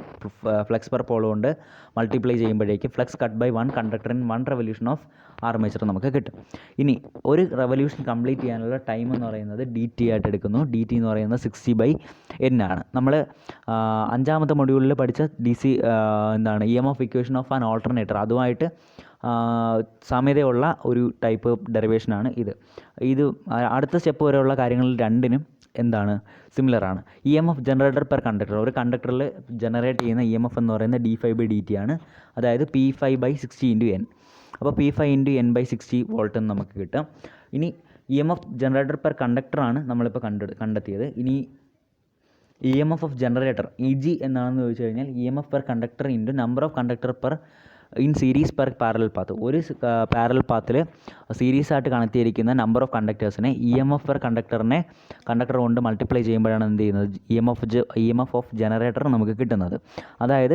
ഫ്ലെക്സ് പെർ പോൾ കൊണ്ട് മൾട്ടിപ്ലൈ ചെയ്യുമ്പോഴേക്ക് flux cut by one conductor in one revolution of armature നമുക്ക് കിട്ടും. ഇനി ഒരു റെവല്യൂഷൻ കംപ്ലീറ്റ് ചെയ്യാനുള്ള ടൈം എന്ന് പറയുന്നത് DT ആയിട്ട് എടുക്കുന്നു. DT എന്ന് പറയുന്നത് 60/N ആണ്. നമ്മൾ അഞ്ചാമത്തെ മൊഡ്യൂളിൽ പഠിച്ച EMF equation of an alternator, അതുമായിട്ട് സാമ്യതയുള്ള ഒരു ടൈപ്പ് ഡെറിവേഷനാണ് ഇത്. അടുത്ത സ്റ്റെപ്പ് വരെയുള്ള കാര്യങ്ങളിൽ രണ്ടിനും എന്താണ് സിമിലറാണ്. EMF ജനറേറ്റർ പെർ കണ്ടക്ടർ, ഒരു കണ്ടക്ടറിൽ ജനറേറ്റ് ചെയ്യുന്ന EMF എന്ന് പറയുന്നത് d5/dt ആണ്. അതായത് P5/60 × N. അപ്പോൾ P5/N/60 വോൾട്ട് എന്ന് നമുക്ക് കിട്ടും. ഇനി EMF ജനറേറ്റർ പെർ കണ്ടക്ടറാണ് നമ്മളിപ്പോൾ കണ്ടെത്തിയത്. ഇനി EMF ഓഫ് ജനറേറ്റർ EG എന്നാണെന്ന് ചോദിച്ചു കഴിഞ്ഞാൽ EMF per conductor into number of conductor per in series per parallel path. ഒരു പാരലൽ പാത്തിൽ സീരീസ് ആയിട്ട് കണക്ട് ചെയ്തിരിക്കുന്ന നമ്പർ ഓഫ് കണ്ടക്ടേഴ്സിനെ EMF പെർ കണ്ടക്ടർ കൊണ്ട് മൾട്ടിപ്ലൈ ചെയ്യുമ്പോഴാണ് എന്ത് ചെയ്യുന്നത് EMF ഓഫ് ജനറേറ്റർ നമുക്ക് കിട്ടുന്നത്. അതായത്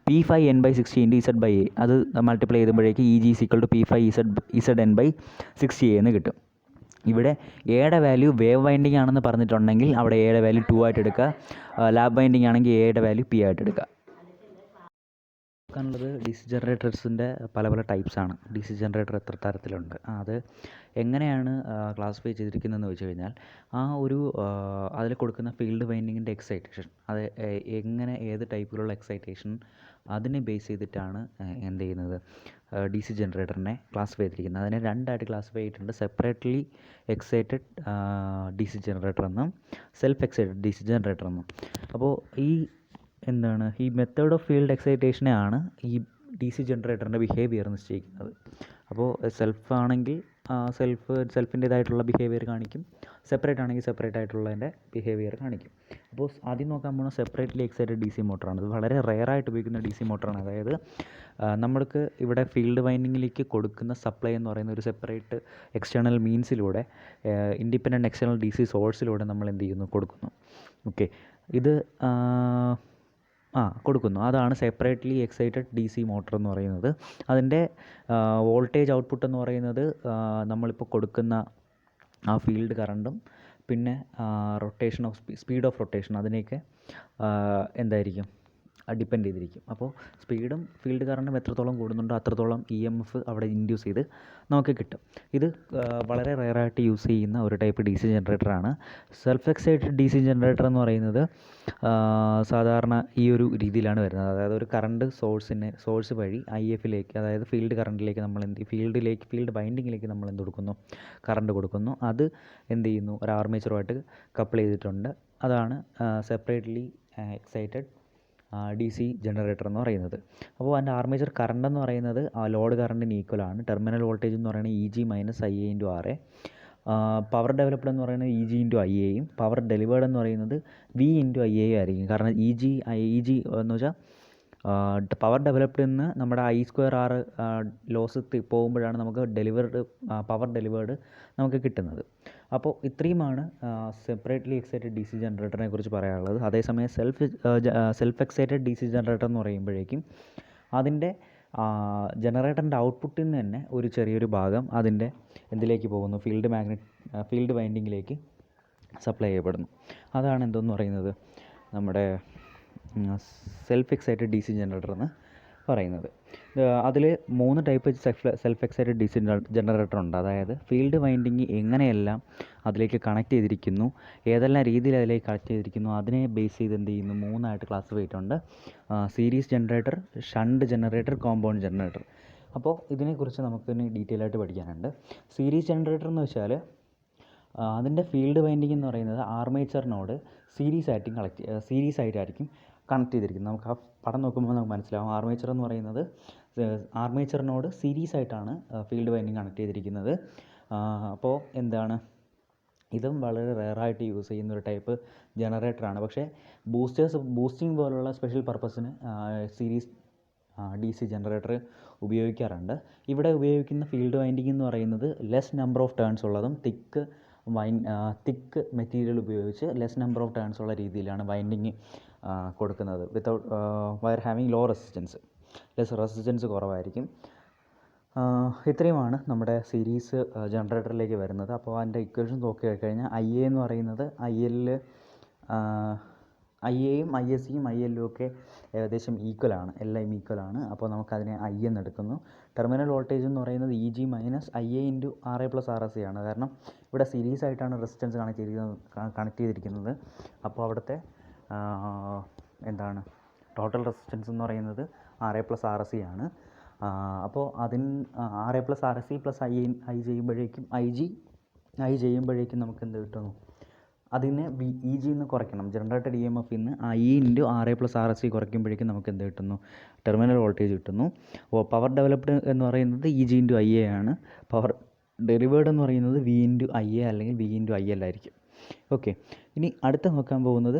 P5N/60 × Z/A, അത് മൾട്ടിപ്ലൈ ചെയ്യുമ്പോഴേക്ക് EG = P5ZN/60 എന്ന് കിട്ടും. ഇവിടെ എയുടെ വാല്യൂ വേവ് വൈൻഡിങ് ആണെന്ന് പറഞ്ഞിട്ടുണ്ടെങ്കിൽ അവിടെ എയുടെ വാല്യൂ 2 ആയിട്ട് എടുക്കുക. ലാബ് വൈൻഡിങ് ആണെങ്കിൽ എയുടെ വാല്യൂ P ആയിട്ട് എടുക്കുക. നോക്കാനുള്ളത് DC ജനറേറ്റേഴ്സിൻ്റെ പല ടൈപ്സാണ്. DC ജനറേറ്റർ എത്ര തരത്തിലുണ്ട്, അത് എങ്ങനെയാണ് ക്ലാസിഫൈ ചെയ്തിരിക്കുന്നതെന്ന് വെച്ച് കഴിഞ്ഞാൽ അതിൽ കൊടുക്കുന്ന ഫീൽഡ് വൈൻഡിങ്ങിൻ്റെ എക്സൈറ്റേഷൻ, അത് എങ്ങനെ ഏത് ടൈപ്പിലുള്ള എക്സൈറ്റേഷൻ അതിനെ ബേസ് ചെയ്തിട്ടാണ് എന്ത് ചെയ്യുന്നത് DC ജനറേറ്ററിനെ ക്ലാസിഫൈ ചെയ്തിരിക്കുന്നത്. അതിനെ രണ്ടായിട്ട് ക്ലാസിഫൈ ചെയ്തിട്ടുണ്ട്. സെപ്പറേറ്റ്ലി എക്സൈറ്റഡ് DC ജനറേറ്റർ എന്നും സെൽഫ് എക്സൈറ്റഡ് DC ജനറേറ്റർ എന്നും. അപ്പോൾ ഈ മെത്തേഡ് ഓഫ് ഫീൽഡ് എക്സൈറ്റേഷനെ ആണ് ഈ DC ജനറേറ്ററിൻ്റെ ബിഹേവിയർ നിശ്ചയിക്കുന്നത്. അപ്പോൾ സെൽഫ് ആണെങ്കിൽ സെൽഫിൻ്റേതായിട്ടുള്ള ബിഹേവിയർ കാണിക്കും, സെപ്പറേറ്റ് ആണെങ്കിൽ സെപ്പറേറ്റ് ആയിട്ടുള്ളതിൻ്റെ ബിഹേവിയർ കാണിക്കും. അപ്പോൾ ആദ്യം നോക്കാൻ പോകുന്ന സെപ്പറേറ്റ്ലി എക്സൈറ്റഡ് DC മോട്ടറാണ്. ഇത് വളരെ റെയറായിട്ട് ഉപയോഗിക്കുന്ന DC മോട്ടറാണ്. അതായത് നമ്മൾക്ക് ഇവിടെ ഫീൽഡ് വൈൻഡിങ്ങിലേക്ക് കൊടുക്കുന്ന സപ്ലൈ എന്ന് പറയുന്ന ഒരു സെപ്പറേറ്റ് എക്സ്റ്റേണൽ മീൻസിലൂടെ ഇൻഡിപെൻഡൻറ്റ് എക്സ്റ്റേണൽ DC സോഴ്സിലൂടെ നമ്മൾ എന്ത് ചെയ്യുന്നു, കൊടുക്കുന്നു. ഓക്കെ, ഇത് കൊടുക്കുന്നു. അതാണ് സെപ്പറേറ്റ്ലി എക്സൈറ്റഡ് DC മോട്ടർ എന്ന് പറയുന്നത്. അതിൻ്റെ വോൾട്ടേജ് ഔട്ട്പുട്ട് എന്ന് പറയുന്നത് നമ്മളിപ്പോൾ കൊടുക്കുന്ന ആ ഫീൽഡ് കറണ്ടും പിന്നെ rotation of speed of rotation, അതിനെയൊക്കെ എന്തായിരിക്കും ഡിപ്പെൻഡ് ചെയ്തിരിക്കും. അപ്പോൾ സ്പീഡും ഫീൽഡ് കറണ്ടും എത്രത്തോളം കൂടുന്നുണ്ടോ അത്രത്തോളം EMF അവിടെ ഇൻഡ്യൂസ് ചെയ്ത് നമുക്ക് കിട്ടും. ഇത് വളരെ റെയറായിട്ട് യൂസ് ചെയ്യുന്ന ഒരു ടൈപ്പ് DC ജനറേറ്ററാണ്. സെൽഫ് എക്സൈറ്റഡ് DC ജനറേറ്റർ എന്ന് പറയുന്നത് സാധാരണ ഈ ഒരു രീതിയിലാണ് വരുന്നത്. അതായത് ഒരു കറണ്ട് സോഴ്സ് വഴി IFലേക്ക്, അതായത് ഫീൽഡ് കറണ്ടിലേക്ക് നമ്മൾ ഫീൽഡ് വൈൻഡിങ്ങിലേക്ക് നമ്മൾ എന്ത് കൊടുക്കുന്നു, കറണ്ട് കൊടുക്കുന്നു. അത് എന്ത് ചെയ്യുന്നു, ഒരു ആർമേച്ചറുമായിട്ട് കപ്പിൾ ചെയ്തിട്ടുണ്ട്. അതാണ് സെപ്പറേറ്റ്ലി എക്സൈറ്റഡ് DC ജനറേറ്റർ എന്ന് പറയുന്നത്. അപ്പോൾ അതിൻ്റെ ആർമേച്ചർ കറണ്ട് എന്ന് പറയുന്നത് ലോഡ് കറണ്ടിന് ഈക്വലാണ്. ടെർമിനൽ വോൾട്ടേജ് എന്ന് പറയുന്നത് EG - IA × RA. Power developed എന്ന് പറയുന്നത് EG × IAയും പവർ ഡെലിവേർഡ് എന്ന് പറയുന്നത് V × IA ആയിരിക്കും. കാരണം EG എന്ന് വെച്ചാൽ പവർ ഡെവലപ്ഡ് നിന്ന് നമ്മുടെ I²R ലോസ് പോകുമ്പോഴാണ് നമുക്ക് പവർ ഡെലിവേർഡ് നമുക്ക് കിട്ടുന്നത്. അപ്പോൾ ഇത്രയുമാണ് സെപ്പറേറ്റ്ലി എക്സൈറ്റഡ് DC ജനറേറ്ററിനെ കുറിച്ച് പറയാനുള്ളത്. അതേസമയം സെൽഫ് എക്സൈറ്റഡ് DC ജനറേറ്റർ എന്ന് പറയുമ്പോഴേക്കും അതിൻ്റെ ജനറേറ്ററിൻ്റെ ഔട്ട്പുട്ടിൽ നിന്ന് തന്നെ ഒരു ചെറിയൊരു ഭാഗം അതിൻ്റെ എന്തിലേക്ക് പോകുന്നു, ഫീൽഡ് വൈൻഡിങ്ങിലേക്ക് സപ്ലൈ ചെയ്യപ്പെടുന്നു. അതാണ് എന്തെന്ന് പറയുന്നത് നമ്മുടെ സെൽഫ് എക്സൈറ്റഡ് DC ജനറേറ്റർ എന്ന് പറയുന്നത്. അതിൽ 3 type self excited DC generator ഉണ്ട്. അതായത് ഫീൽഡ് വൈൻഡിങ് എങ്ങനെയെല്ലാം അതിലേക്ക് കണക്ട് ചെയ്തിരിക്കുന്നു, ഏതെല്ലാം രീതിയിൽ അതിലേക്ക് കണക്ട് ചെയ്തിരിക്കുന്നു, അതിനെ ബേസ് ചെയ്ത് എന്ത് ചെയ്യുന്നു 3 ക്ലാസിഫൈ ചെയ്തിട്ടുണ്ട്. Series generator, shunt generator, compound generator. അപ്പോൾ ഇതിനെക്കുറിച്ച് നമുക്കിനി ഡീറ്റെയിൽ ആയിട്ട് പഠിക്കാനുണ്ട്. സീരീസ് ജനറേറ്റർ എന്ന് വെച്ചാൽ അതിൻ്റെ ഫീൽഡ് വൈൻഡിങ് എന്ന് പറയുന്നത് ആർമേച്ചറിനോട് സീരീസ് ആയിട്ടായിരിക്കും കണക്ട് ചെയ്തിരിക്കുന്നത്. നമുക്ക് ആ പടം നോക്കുമ്പോൾ നമുക്ക് മനസ്സിലാവും. ആർമേച്ചർ എന്ന് പറയുന്നത് ആർമേച്ചറിനോട് സീരീസ് ആയിട്ടാണ് ഫീൽഡ് വൈൻഡിങ് കണക്ട് ചെയ്തിരിക്കുന്നത്. അപ്പോൾ എന്താണ്, ഇതും വളരെ റെയറായിട്ട് യൂസ് ചെയ്യുന്ന ഒരു ടൈപ്പ് ജനറേറ്ററാണ്. പക്ഷേ ബൂസ്റ്റിംഗ് പോലുള്ള സ്പെഷ്യൽ പർപ്പസിന് സീരീസ് DC ജനറേറ്റർ ഉപയോഗിക്കാറുണ്ട്. ഇവിടെ ഉപയോഗിക്കുന്ന ഫീൽഡ് വൈൻഡിങ് എന്ന് പറയുന്നത് ലെസ് നമ്പർ ഓഫ് ടേൺസ് ഉള്ളതും തിക്ക് മെറ്റീരിയൽ ഉപയോഗിച്ച് ലെസ് നമ്പർ ഓഫ് ടേൺസ് ഉള്ള രീതിയിലാണ് വൈൻഡിങ് കൊടുക്കുന്നത്. വയർ ഹാവിങ് ലോ റെസിസ്റ്റൻസ് കുറവായിരിക്കും. ഇത്രയുമാണ് നമ്മുടെ സീരീസ് ജനറേറ്ററിലേക്ക് വരുന്നത്. അപ്പോൾ അതിൻ്റെ ഇക്വേഷൻ നോക്കി കഴിഞ്ഞാൽ IA എന്ന് പറയുന്നത് IAയും ISയും ILയും ഒക്കെ ഏകദേശം ഈക്വലാണ്, എല്ലാം ഈക്വലാണ്. അപ്പോൾ നമുക്കതിനെ I എന്ന് എടുക്കുന്നു. ടെർമിനൽ വോൾട്ടേജ് എന്ന് പറയുന്നത് EG - IA × RA + RC ആണ്. കാരണം ഇവിടെ സീരീസ് ആയിട്ടാണ് റെസിസ്റ്റൻസ് കണക്ട് ചെയ്തിരിക്കുന്നത്. അപ്പോൾ അവിടുത്തെ ടോട്ടൽ റെസിസ്റ്റൻസ് എന്ന് പറയുന്നത് RA + RC ആണ്. അപ്പോൾ RA + RC + I ചെയ്യുമ്പോഴേക്കും നമുക്ക് എന്ത് കിട്ടുന്നു, അതിനെ EG എന്ന് കുറയ്ക്കണം. ജനറേറ്റഡ് EMF നിന്ന് I × RA + RC കുറയ്ക്കുമ്പോഴേക്കും നമുക്ക് എന്ത് കിട്ടുന്നു, ടെർമിനൽ വോൾട്ടേജ് കിട്ടുന്നു. അപ്പോൾ പവർ ഡെവലപ്ഡ് എന്ന് പറയുന്നത് EG × IA ആണ്. പവർ ഡെലിവേർഡ് എന്ന് പറയുന്നത് V × IA അല്ലെങ്കിൽ V × IL ആയിരിക്കും. ഓക്കെ, ഇനി അടുത്ത നോക്കാൻ പോകുന്നത്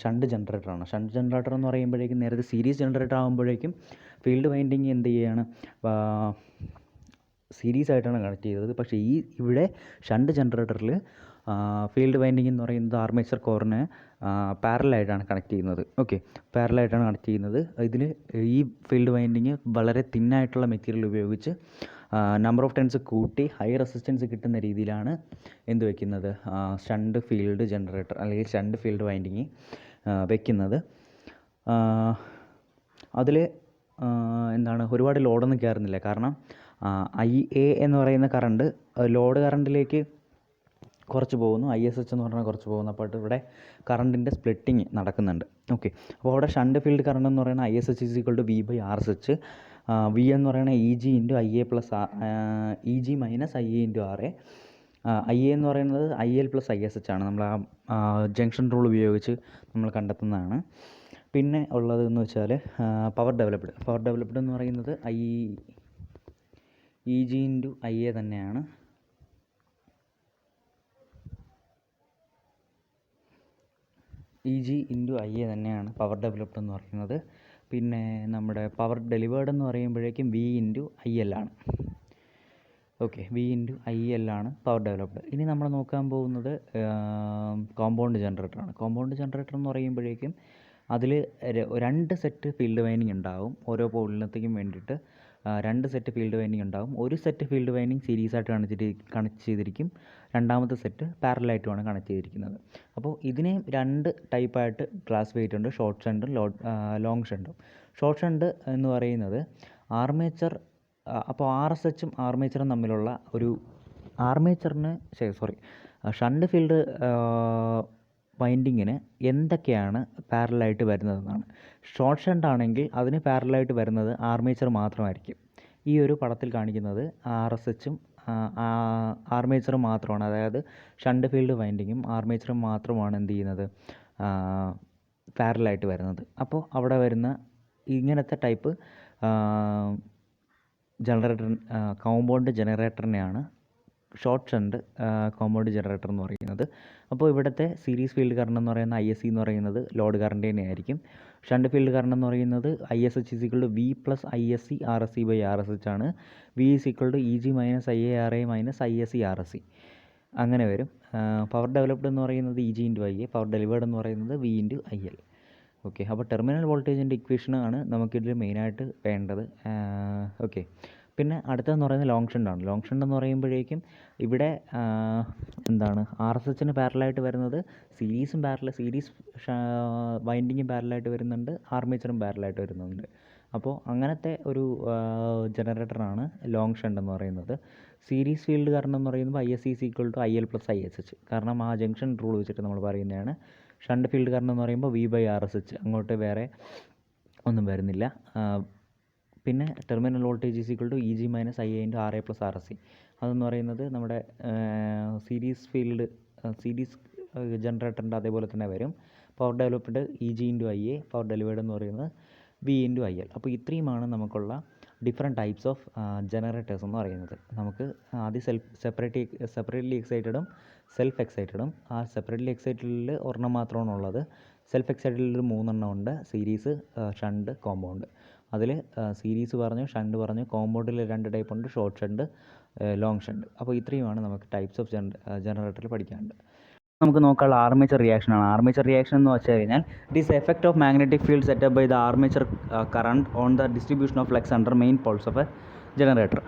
ഷണ്ട് ജനറേറ്ററാണ്. ഷണ്ട് ജനറേറ്റർ എന്ന് പറയുമ്പോഴേക്കും നേരത്തെ സീരീസ് ജനറേറ്റർ ആകുമ്പോഴേക്കും ഫീൽഡ് വൈൻഡിങ് എന്ത് ചെയ്യുകയാണ്, സീരീസ് ആയിട്ടാണ് കണക്ട് ചെയ്തത്. പക്ഷേ ഇവിടെ ഷണ്ട് ജനറേറ്ററിൽ ഫീൽഡ് വൈൻഡിങ് എന്ന് പറയുന്നത് ആർമേച്ചർ കോറിന് പാരലായിട്ടാണ് കണക്ട് ചെയ്യുന്നത്. പാരലായിട്ടാണ് കണക്ട് ചെയ്യുന്നത്. ഇതിൽ ഈ ഫീൽഡ് വൈൻഡിങ് വളരെ തിന്നായിട്ടുള്ള മെറ്റീരിയൽ ഉപയോഗിച്ച് നമ്പർ ഓഫ് ടേൺസ് കൂട്ടി ഹൈ റെസിസ്റ്റൻസ് കിട്ടുന്ന രീതിയിലാണ് വയ്ക്കുന്നത്, ഷണ്ട് ഫീൽഡ് ജനറേറ്റർ അല്ലെങ്കിൽ ഷണ്ട് ഫീൽഡ് വൈൻഡിങ് വയ്ക്കുന്നത്. അതിൽ ഒരുപാട് ലോഡൊന്നും കയറുന്നില്ല. കാരണം IA എന്ന് പറയുന്ന കറണ്ട് ലോഡ് കറണ്ടിലേക്ക് കുറച്ച് പോകുന്നു, ISH എന്ന് പറഞ്ഞാൽ കുറച്ച് പോകുന്നു. അപ്പോൾ ഇവിടെ കറണ്ടിൻ്റെ സ്പ്ലിറ്റിങ് നടക്കുന്നുണ്ട്. അപ്പോൾ അവിടെ ഷണ്ട് ഫീൽഡ് കറണ്ട് എന്ന് പറയുന്നത് ISH = V/RSH. V എന്ന് പറയുന്നത് EG × IA + EG - IA × RA. IA എന്ന് പറയുന്നത് IL + ISH ആണ്. നമ്മൾ ജംഗ്ഷൻ റൂൾ ഉപയോഗിച്ച് നമ്മൾ കണ്ടെത്തുന്നതാണ്. പിന്നെ ഉള്ളതെന്ന് വെച്ചാൽ പവർ ഡെവലപ്ഡ് എന്ന് പറയുന്നത് EG × IA തന്നെയാണ്. EG × IA തന്നെയാണ് പവർ ഡെവലപ്ഡ് എന്ന് പറയുന്നത്. പിന്നെ നമ്മുടെ പവർ ഡെലിവേർഡ് എന്ന് പറയുമ്പോഴേക്കും V × IL ആണ്. V × IL ആണ് പവർ ഡെവലപ്ഡ്. ഇനി നമ്മൾ നോക്കാൻ പോകുന്നത് കോമ്പൗണ്ട് ജനറേറ്ററാണ്. കോമ്പൗണ്ട് ജനറേറ്റർ എന്ന് പറയുമ്പോഴേക്കും അതിൽ 2 സെറ്റ് ഫീൽഡ് വൈൻഡിങ് ഉണ്ടാകും ഓരോ പോളിനത്തേക്കും വേണ്ടിയിട്ട്. രണ്ട് സെറ്റ് ഫീൽഡ് വൈൻഡിങ് ഉണ്ടാകും. ഒരു സെറ്റ് ഫീൽഡ് വൈൻഡിങ് സീരീസായിട്ട് കണക്ട് ചെയ്തിരിക്കും, രണ്ടാമത്തെ സെറ്റ് പാരലായിട്ടുമാണ് കണക്ട് ചെയ്തിരിക്കുന്നത്. അപ്പോൾ ഇതിനെ രണ്ട് ടൈപ്പായിട്ട് ക്ലാസിഫൈ ചെയ്തിട്ടുണ്ട്, ഷോർട്ട് ഷണ്ടും ലോങ് ഷണ്ടും. ഷോർട്ട് ഷണ്ട് എന്ന് പറയുന്നത് ആർമേച്ചർ, അപ്പോൾ RSHഉം ആർമേച്ചറും തമ്മിലുള്ള ഒരു ഷണ്ട് ഫീൽഡ് വൈൻഡിങ്ങിന് എന്തൊക്കെയാണ് പാരലായിട്ട് വരുന്നതെന്നാണ്. ഷോർട്ട് ഷണ്ട് ആണെങ്കിൽ അതിന് പാരലായിട്ട് വരുന്നത് ആർമേച്ചർ മാത്രമായിരിക്കും. ഈ ഒരു പടത്തിൽ കാണിക്കുന്നത് RSHഉം ആർമേച്ചറും മാത്രമാണ്, അതായത് ഷണ്ട് ഫീൽഡ് വൈൻഡിങ്ങും ആർമേച്ചറും മാത്രമാണ് എന്ത് ചെയ്യുന്നത്, പാരലായിട്ട് വരുന്നത്. അപ്പോൾ അവിടെ വരുന്ന ഇങ്ങനത്തെ ടൈപ്പ് കോമ്പൗണ്ട് ജനറേറ്ററിനെയാണ് ഷോർട്ട് ഷണ്ട് കോമ്പൗണ്ട് ജനറേറ്റർ എന്ന് പറയുന്നത്. അപ്പോൾ ഇവിടുത്തെ സീരീസ് ഫീൽഡ് കറണ്ട് എന്ന് പറയുന്ന ISC എന്ന് പറയുന്നത് ലോഡ് കറണ്ട് തന്നെയായിരിക്കും. ഷണ്ട് ഫീൽഡ് കറണ്ട് എന്ന് പറയുന്നത് ISH = V + ISC RSC/RSH ആണ്. V = EG - IARA - ISC RSC അങ്ങനെ വരും. പവർ ഡെവലപ്ഡ് എന്ന് പറയുന്നത് EG × IA, പവർ ഡെലിവേർഡ് എന്ന് പറയുന്നത് V × IL. ഓക്കെ, അപ്പോൾ ടെർമിനൽ വോൾട്ടേജിൻ്റെ ഇക്വേഷനാണ് നമുക്കിതിൽ മെയിനായിട്ട് വേണ്ടത്. ഓക്കെ, പിന്നെ അടുത്തതെന്ന് പറയുന്നത് ലോങ് ഷണ്ടാണ്. ലോങ് ഷണ്ട് എന്ന് പറയുമ്പോഴേക്കും ഇവിടെ എന്താണ്, RSHന് പാരലായിട്ട് വരുന്നത് സീരീസ് വൈൻഡിങ്ങും പാരലായിട്ട് വരുന്നുണ്ട്, ആർമേച്ചറും പാരലായിട്ട് വരുന്നുണ്ട്. അപ്പോൾ അങ്ങനത്തെ ഒരു ജനറേറ്ററാണ് ലോങ് ഷണ്ട് എന്ന് പറയുന്നത്. സീരീസ് ഫീൽഡ് കറണ്ട് എന്ന് പറയുമ്പോൾ ISC = IL + ISH, കാരണം ആ ജംഗ്ഷൻ റൂൾ വെച്ചിട്ട് നമ്മൾ പറയുന്നതാണ്. ഷണ്ട് ഫീൽഡ് കറണ്ട് എന്ന് പറയുമ്പോൾ V/RSH, അങ്ങോട്ട് വേറെ ഒന്നും വരുന്നില്ല. പിന്നെ terminal voltage = EG - IA × RA + RSC, അതെന്ന് പറയുന്നത് നമ്മുടെ സീരീസ് ജനറേറ്ററിൻ്റെ അതേപോലെ തന്നെ വരും. Power developed EG × IA, power delivered എന്ന് പറയുന്നത് V × IL. അപ്പോൾ ഇത്രയുമാണ് നമുക്കുള്ള ഡിഫറെൻറ്റ് ടൈപ്സ് ഓഫ് ജനറേറ്റേഴ്സ് എന്ന് പറയുന്നത്. നമുക്ക് ആദ്യം സെപ്പറേറ്റ്ലി എക്സൈറ്റഡും സെൽഫ് എക്സൈറ്റഡും. ആ സെപ്പറേറ്റ്ലി എക്സൈറ്റഡിൽ ഒരെണ്ണം മാത്രമാണ് ഉള്ളത്. സെൽഫ് എക്സൈറ്റഡിൽ 3 എണ്ണം ഉണ്ട്, സീരീസ്, ഷണ്ട്, കോമ്പൗണ്ട്. അതിൽ സീരീസ് പറഞ്ഞു, ഷണ്ട് പറഞ്ഞു, കോമ്പൗണ്ടിൽ 2 ടൈപ്പ് ഉണ്ട്, ഷോർട്ട് ഷണ്ട്, ലോങ് ഷണ്ട്. അപ്പോൾ ഇത്രയുമാണ് നമുക്ക് ടൈപ്സ് ഓഫ് ജനറേറ്ററിൽ പഠിക്കാനുണ്ട്. നമുക്ക് നോക്കാനുള്ള ആർമേച്ചർ റിയാക്ഷനാണ്. ആർമേച്ചർ റിയാക്ഷൻ എന്ന് വെച്ച് കഴിഞ്ഞാൽ it is effect of magnetic field set up by the armature current on the distribution of flux under main poles of a generator.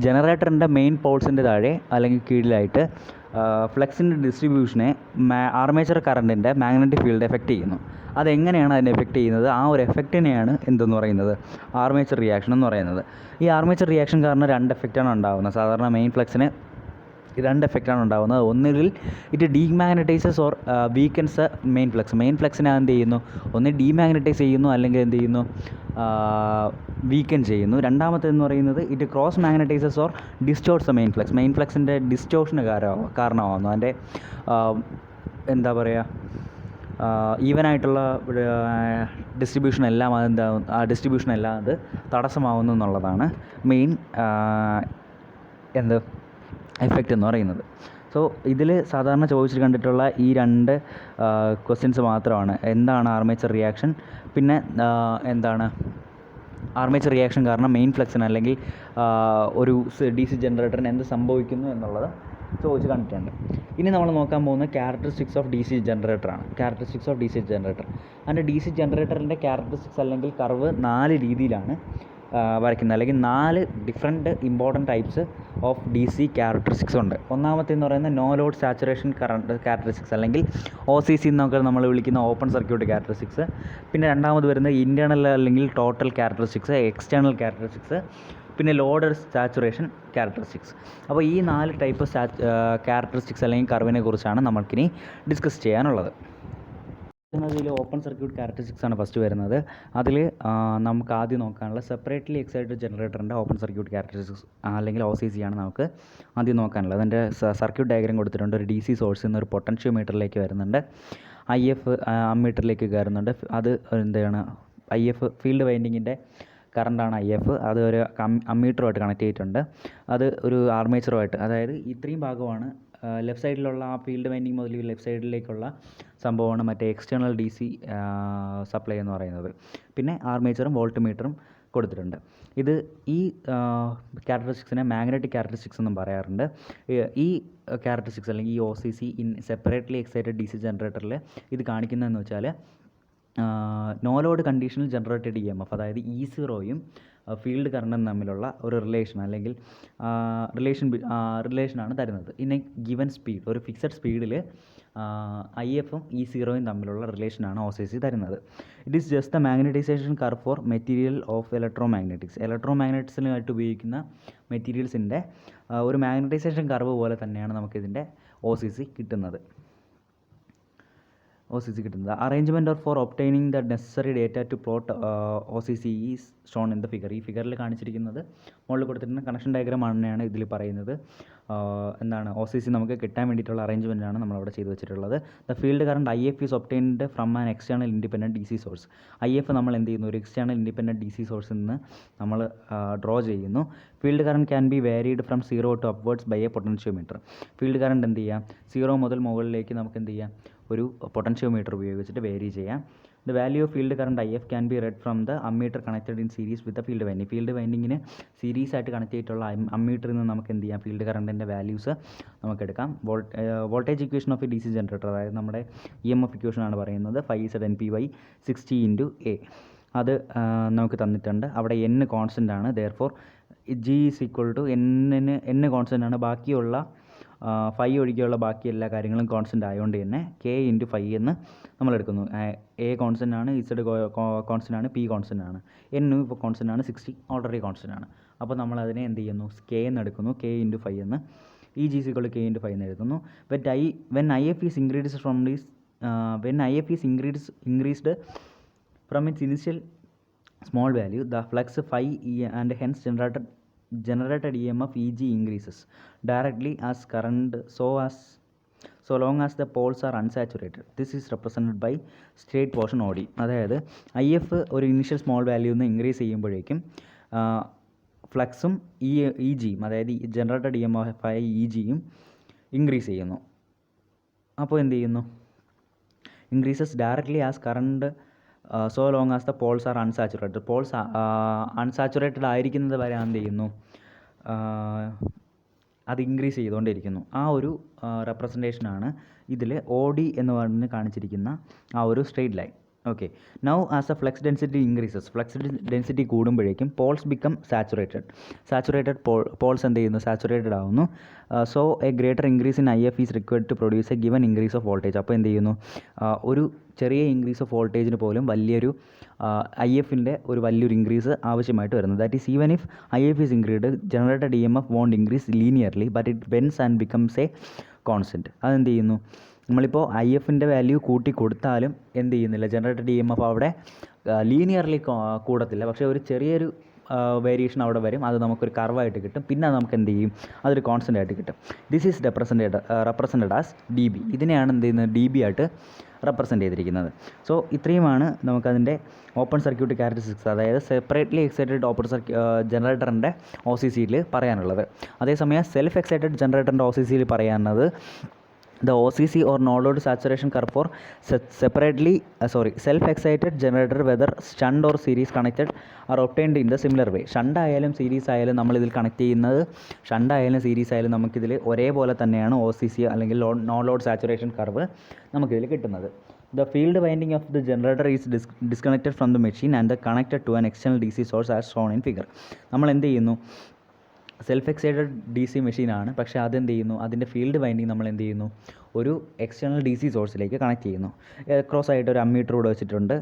ജനറേറ്ററിൻ്റെ മെയിൻ പോൾസിൻ്റെ താഴെ അല്ലെങ്കിൽ കീഴിലായിട്ട് ഫ്ലക്സിൻ്റെ ഡിസ്ട്രിബ്യൂഷനെ ആർമേച്ചർ കറണ്ടിൻ്റെ മാഗ്നറ്റിക് ഫീൽഡ് എഫക്റ്റ് ചെയ്യുന്നു. അതെങ്ങനെയാണ് അതിനെ എഫക്റ്റ് ചെയ്യുന്നത്? ആ ഒരു എഫക്റ്റിനെയാണ് എന്തെന്ന് പറയുന്നത്, ആർമേച്ചർ റിയാക്ഷൻ എന്ന് പറയുന്നത്. ഈ ആർമേച്ചർ റിയാക്ഷൻ കാരണം 2 എഫക്റ്റാണ് ഉണ്ടാകുന്നത്. സാധാരണ മെയിൻ ഫ്ലക്സിന് 2 എഫക്റ്റാണ് ഉണ്ടാകുന്നത്. ഒന്നുകിൽ it demagnetises or weakens main flux. Main ഫ്ലക്സിനെ എന്ത് ചെയ്യുന്നു, ഒന്ന് ഡീമാഗ്നറ്റൈസ് ചെയ്യുന്നു, അല്ലെങ്കിൽ എന്ത് ചെയ്യുന്നു, വീക്കൻ ചെയ്യുന്നു. രണ്ടാമത്തേതെന്ന് പറയുന്നത് it cross magnetises or distorts the main flux. Main ഫ്ലക്സിൻ്റെ ഡിസ്റ്റോർഷന് കാരണമാകുന്നു. അതിൻ്റെ എന്താ പറയുക, ഈവനായിട്ടുള്ള ഡിസ്ട്രിബ്യൂഷനെല്ലാം അത് തടസ്സമാവുന്നു എന്നുള്ളതാണ് മെയിൻ എഫക്റ്റ് എന്ന് പറയുന്നത്. സോ ഇതിൽ സാധാരണ ചോദിച്ചിട്ട് കണ്ടിട്ടുള്ള ഈ 2 ക്വസ്റ്റ്യൻസ് മാത്രമാണ്. എന്താണ് ആർമേച്ചർ റിയാക്ഷൻ, പിന്നെ എന്താണ് ആർമേച്ചർ റിയാക്ഷൻ കാരണം മെയിൻ ഫ്ലക്സിന് അല്ലെങ്കിൽ ഒരു DC ജനറേറ്ററിന് എന്ത് സംഭവിക്കുന്നു എന്നുള്ളത് ചോദിച്ച് കണ്ടിട്ടുണ്ട്. ഇനി നമ്മൾ നോക്കാൻ പോകുന്നത് ക്യാരക്ടറിസ്റ്റിക്സ് ഓഫ് DC ജനറേറ്ററാണ്. Characteristics of DC generator. അതിൻ്റെ DC ജനറേറ്ററിൻ്റെ ക്യാരക്ടറിസ്റ്റിക്സ് അല്ലെങ്കിൽ കർവ് 4 രീതിയിലാണ് വരയ്ക്കുന്നത്, അല്ലെങ്കിൽ 4 different important types of DC characteristics ഉണ്ട്. ഒന്നാമത്തേന്ന് പറയുന്നത് no load saturation current characteristics, അല്ലെങ്കിൽ OCC എന്നൊക്കെ നമ്മൾ വിളിക്കുന്ന ഓപ്പൺ സർക്യൂട്ട് ക്യാരക്ടറിസ്റ്റിക്സ്. പിന്നെ രണ്ടാമത് വരുന്നത് ഇൻറ്റേർണൽ അല്ലെങ്കിൽ ടോട്ടൽ ക്യാരക്ടറിസ്റ്റിക്സ്, എക്സ്റ്റേണൽ ക്യാരക്ടറിസ്റ്റിക്സ്, പിന്നെ ലോഡഡ് സാച്ചുറേഷൻ ക്യാരക്ടറിസ്റ്റിക്സ്. അപ്പോൾ ഈ 4 ടൈപ്പ് ക്യാരക്ടറിസ്റ്റിക്സ് അല്ലെങ്കിൽ കർവിനെ കുറിച്ചാണ് നമ്മൾക്കിനി ഡിസ്കസ് ചെയ്യാനുള്ളത്. ഇതിൽ ഓപ്പൺ സർക്യൂട്ട് ക്യാരക്ടറിസ്റ്റിക്സ് ആണ് ഫസ്റ്റ് വരുന്നത്. അതിൽ നമുക്ക് ആദ്യം നോക്കാനുള്ള സെപ്പറേറ്റ്ലി എക്സൈറ്റഡ് ജനറേറ്ററിൻ്റെ ഓപ്പൺ സർക്യൂട്ട് ക്യാരക്ടറിസ്റ്റിക്സ് അല്ലെങ്കിൽ OCC ആണ് നമുക്ക് ആദ്യം നോക്കാനുള്ളത്. അതിൻ്റെ സർക്യൂട്ട് ഡയഗ്രാം കൊടുത്തിട്ടുണ്ട്. ഒരു DC സോഴ്സിൽ നിന്ന് ഒരു പൊട്ടൻഷ്യോമീറ്ററിലേക്ക് വരുന്നുണ്ട്, IF അമ്മീറ്ററിലേക്ക് കയറുന്നുണ്ട്. അത് എന്താണ്, IF ഫീൽഡ് വൈൻഡിങ്ങിൻ്റെ കറണ്ടാണ് IF. അത് ഒരു അമ്മീറ്ററുമായിട്ട് കണക്ട് ചെയ്തിട്ടുണ്ട്. അത് ഒരു ആർമേച്ചറുമായിട്ട്, അതായത് ഇത്രയും ഭാഗമാണ് ലെഫ്റ്റ് സൈഡിലുള്ള ആ ഫീൽഡ് വൈൻഡിങ് മുതൽ ലെഫ്റ്റ് സൈഡിലേക്കുള്ള സംഭവമാണ് മറ്റേ എക്സ്റ്റേണൽ DC സപ്ലൈ എന്ന് പറയുന്നത്. പിന്നെ ആർമേച്ചറും വോൾട്ട് മീറ്ററും കൊടുത്തിട്ടുണ്ട്. ഇത് ഈ ക്യാരക്ടറിസ്റ്റിക്സിനെ മാഗ്നറ്റിക് ക്യാരക്ടറിസ്റ്റിക്സ് എന്നും പറയാറുണ്ട്. ഈ ക്യാരക്ടറിസ്റ്റിക്സ് അല്ലെങ്കിൽ ഈ OCC in separately excited DC ജനറേറ്ററിൽ ഇത് കാണിക്കുന്നതെന്ന് വെച്ചാൽ നോ ലോഡ് കണ്ടീഷനിൽ ജനറേറ്റഡ് EMF, അതായത് E0യും ഫീൽഡ് കറണ്ടും തമ്മിലുള്ള ഒരു റിലേഷൻ അല്ലെങ്കിൽ റിലേഷനാണ് തരുന്നത്. ഇൻ എ ഗിവൻ സ്പീഡ്, ഒരു ഫിക്സഡ് സ്പീഡിൽ IFും E0യും തമ്മിലുള്ള റിലേഷനാണ് OCC തരുന്നത്. It is just the magnetisation curve for material of ഇലക്ട്രോമാഗ്നറ്റിക്സിനായിട്ട് ഉപയോഗിക്കുന്ന മെറ്റീരിയൽസിൻ്റെ ഒരു മാഗ്നറ്റൈസേഷൻ കർവ് പോലെ തന്നെയാണ് നമുക്കിതിൻ്റെ OCC കിട്ടുന്നത്. Arrangement or for obtaining the necessary data to plot OCC is shown in the figure. ഈ ഫിഗറിൽ കാണിച്ചിരിക്കുന്നത് മുകളിൽ കൊടുത്തിരുന്ന കണക്ഷൻ ഡയഗ്രാം ആണെന്നാണ് ഇതിൽ പറയുന്നത്. എന്താണ് OCC നമുക്ക് കിട്ടാൻ വേണ്ടിയിട്ടുള്ള അറേഞ്ച്മെൻറ്റാണ് നമ്മളവിടെ ചെയ്തു വെച്ചിട്ടുള്ളത്. The field current IF is obtained from an external independent DC source. IF നമ്മൾ എന്ത് ചെയ്യുന്നു, ഒരു എക്സ്റ്റേണൽ ഇൻഡിപെൻഡൻറ്റ് DC സോഴ്സിൽ നിന്ന് നമ്മൾ ഡ്രോ ചെയ്യുന്നു. Field current can be varied from 0 to upwards by a potentiometer. Field current എന്ത് ചെയ്യാം, 0 മുതൽ മുകളിലേക്ക് നമുക്ക് എന്ത് ചെയ്യാം, ഒരു പൊട്ടൻഷ്യോമീറ്റർ ഉപയോഗിച്ചിട്ട് വേരി ചെയ്യാം. The value of field current IF can be read from the ammeter connected in series with the field winding. Field വൈൻഡിങ്ങിന് സീരീസ് ആയിട്ട് കണക്ട് ചെയ്തിട്ടുള്ള അമ്മീറ്ററിൽ നിന്ന് നമുക്ക് എന്ത് ചെയ്യാം, ഫീൽഡ് കറണ്ടിൻ്റെ വാല്യൂസ് നമുക്കെടുക്കാം. Voltage equation of a DC generator, അതായത് നമ്മുടെ EMF ഇക്വേഷനാണ് പറയുന്നത്. 5Z/Np/60 × A. അത് നമുക്ക് തന്നിട്ടുണ്ട്. അവിടെ N കോൺസ്റ്റൻ്റ് ആണ്. Therefore G is equal to N constant ആണ്. ബാക്കിയുള്ള 5 ഒഴികെയുള്ള ബാക്കി എല്ലാ കാര്യങ്ങളും കോൺസ്റ്റൻ്റ് ആയതുകൊണ്ട് തന്നെ K × 5 എന്ന് നമ്മൾ എടുക്കുന്നു. A കോൺസ്റ്റൻ്റ് ആണ്, Z കോൺസ്റ്റൻ്റ് ആണ്, P കോൺസ്റ്റൻ്റ് ആണ്, N ഇപ്പോൾ കോൺസ്റ്റൻ്റ് ആണ്, 60 ഓൾറെഡി കോൺസ്റ്റൻ്റ് ആണ്. അപ്പോൾ നമ്മൾ അതിനെ എന്ത് ചെയ്യുന്നു, K എന്ന് എടുക്കുന്നു. K × 5 എന്ന് G is equal to K × 5 എന്ന് എഴുതുന്നു. When IF is increased from its initial small value, the flux phi and hence generated EMF EG increases directly as current so long as the poles are unsaturated. This is represented by straight portion OD. അതായത് IF ഒരു initial small value നിന്ന് increase ചെയ്യുമ്പോഴേക്കും ഫ്ലക്സും EGയും, അതായത് generated EMF ആയ EGയും increase ചെയ്യുന്നു. അപ്പോൾ എന്ത് ചെയ്യുന്നു, increases directly as current so long as the poles are unsaturated. Poles unsaturated ആയിരിക്കുന്നത് വരെ എന്ത് ചെയ്യുന്നു, അത് ഇൻക്രീസ് ചെയ്തുകൊണ്ടിരിക്കുന്നു. ആ ഒരു റെപ്രസെൻറ്റേഷനാണ് ഇതിൽ OD എന്ന് പറഞ്ഞ് കാണിച്ചിരിക്കുന്ന ആ ഒരു straight line. Okay, now as a flux density increases, flux density കൂടുമ്പോഴേക്കും പോൾസ് ബിക്കം സാച്ചുറേറ്റഡ് പോൾസ് എന്ത് ചെയ്യുന്നു, സാച്ചുറേറ്റഡ് ആവുന്നു. So a greater increase in IF is required to produce a given increase of voltage. അപ്പോൾ എന്ത് ചെയ്യുന്നു, ഒരു ചെറിയ increase of വോൾട്ടേജിന് പോലും വലിയൊരു IFൻ്റെ ഒരു വലിയൊരു ഇൻക്രീസ് ആവശ്യമായിട്ട് വരുന്നത്. That is even if IF is increased, generated EMF won't increase linearly but it bends and becomes a constant. അതെന്ത് ചെയ്യുന്നു, നമ്മളിപ്പോൾ IFൻ്റെ വാല്യൂ കൂട്ടി കൊടുത്താലും എന്ത് ചെയ്യുന്നില്ല, ജനറേറ്റഡ് EMF അവിടെ ലീനിയർലി കൂടത്തില്ല. പക്ഷേ ഒരു ചെറിയൊരു വേരിയേഷൻ അവിടെ വരും. അത് നമുക്കൊരു കർവായിട്ട് കിട്ടും. പിന്നെ നമുക്ക് എന്ത് ചെയ്യും, അതൊരു കോൺസ്റ്റൻ്റ് ആയിട്ട് കിട്ടും. This is represented as DB. ഇതിനെയാണ് എന്ത് ചെയ്യുന്നത്, DB ആയിട്ട് റെപ്രസെൻറ്റ് ചെയ്തിരിക്കുന്നത്. സോ ഇത്രയുമാണ് നമുക്കതിൻ്റെ ഓപ്പൺ സർക്യൂട്ട് ക്യാരക്ടറിസ്റ്റിക്സ്, അതായത് സെപ്പറേറ്റ്ലി എക്സൈറ്റഡ് ഓപ്പൺ ജനറേറ്ററിൻ്റെ OCCയിൽ പറയാനുള്ളത്. അതേസമയം സെൽഫ് എക്സൈറ്റഡ് ജനറേറ്ററിൻ്റെ OCCയിൽ പറയാനുള്ളത് the OCC or no load saturation curve for self-excited generator whether shunt or series connected are obtained in the similar way. Shunt ആയാലും series ആയാലും നമ്മളിതിൽ connect ചെയ്യുന്നത്, shunt ആയാലും series ആയാലും നമുക്കിതിൽ ഒരേപോലെ തന്നെയാണ് OCC അല്ലെങ്കിൽ നോ ലോഡ് സാച്ചുറേഷൻ കർവ് നമുക്കിതിൽ കിട്ടുന്നത്. The field winding of the generator is disconnected from the machine and connected to an external DC source as shown in figure. നമ്മൾ എന്ത് ചെയ്യുന്നു, സെൽഫ് എക്സൈറ്റഡ് DC മെഷീനാണ്, പക്ഷേ അതെന്ത് ചെയ്യുന്നു, അതിൻ്റെ ഫീൽഡ് വൈൻഡിങ് നമ്മൾ എന്ത് ചെയ്യുന്നു, ഒരു എക്സ്റ്റേണൽ DC സോഴ്സിലേക്ക് കണക്ട് ചെയ്യുന്നു. ക്രോസ് ആയിട്ട് ഒരു അമ്മീറ്റർ കൂടെ വെച്ചിട്ടുണ്ട്.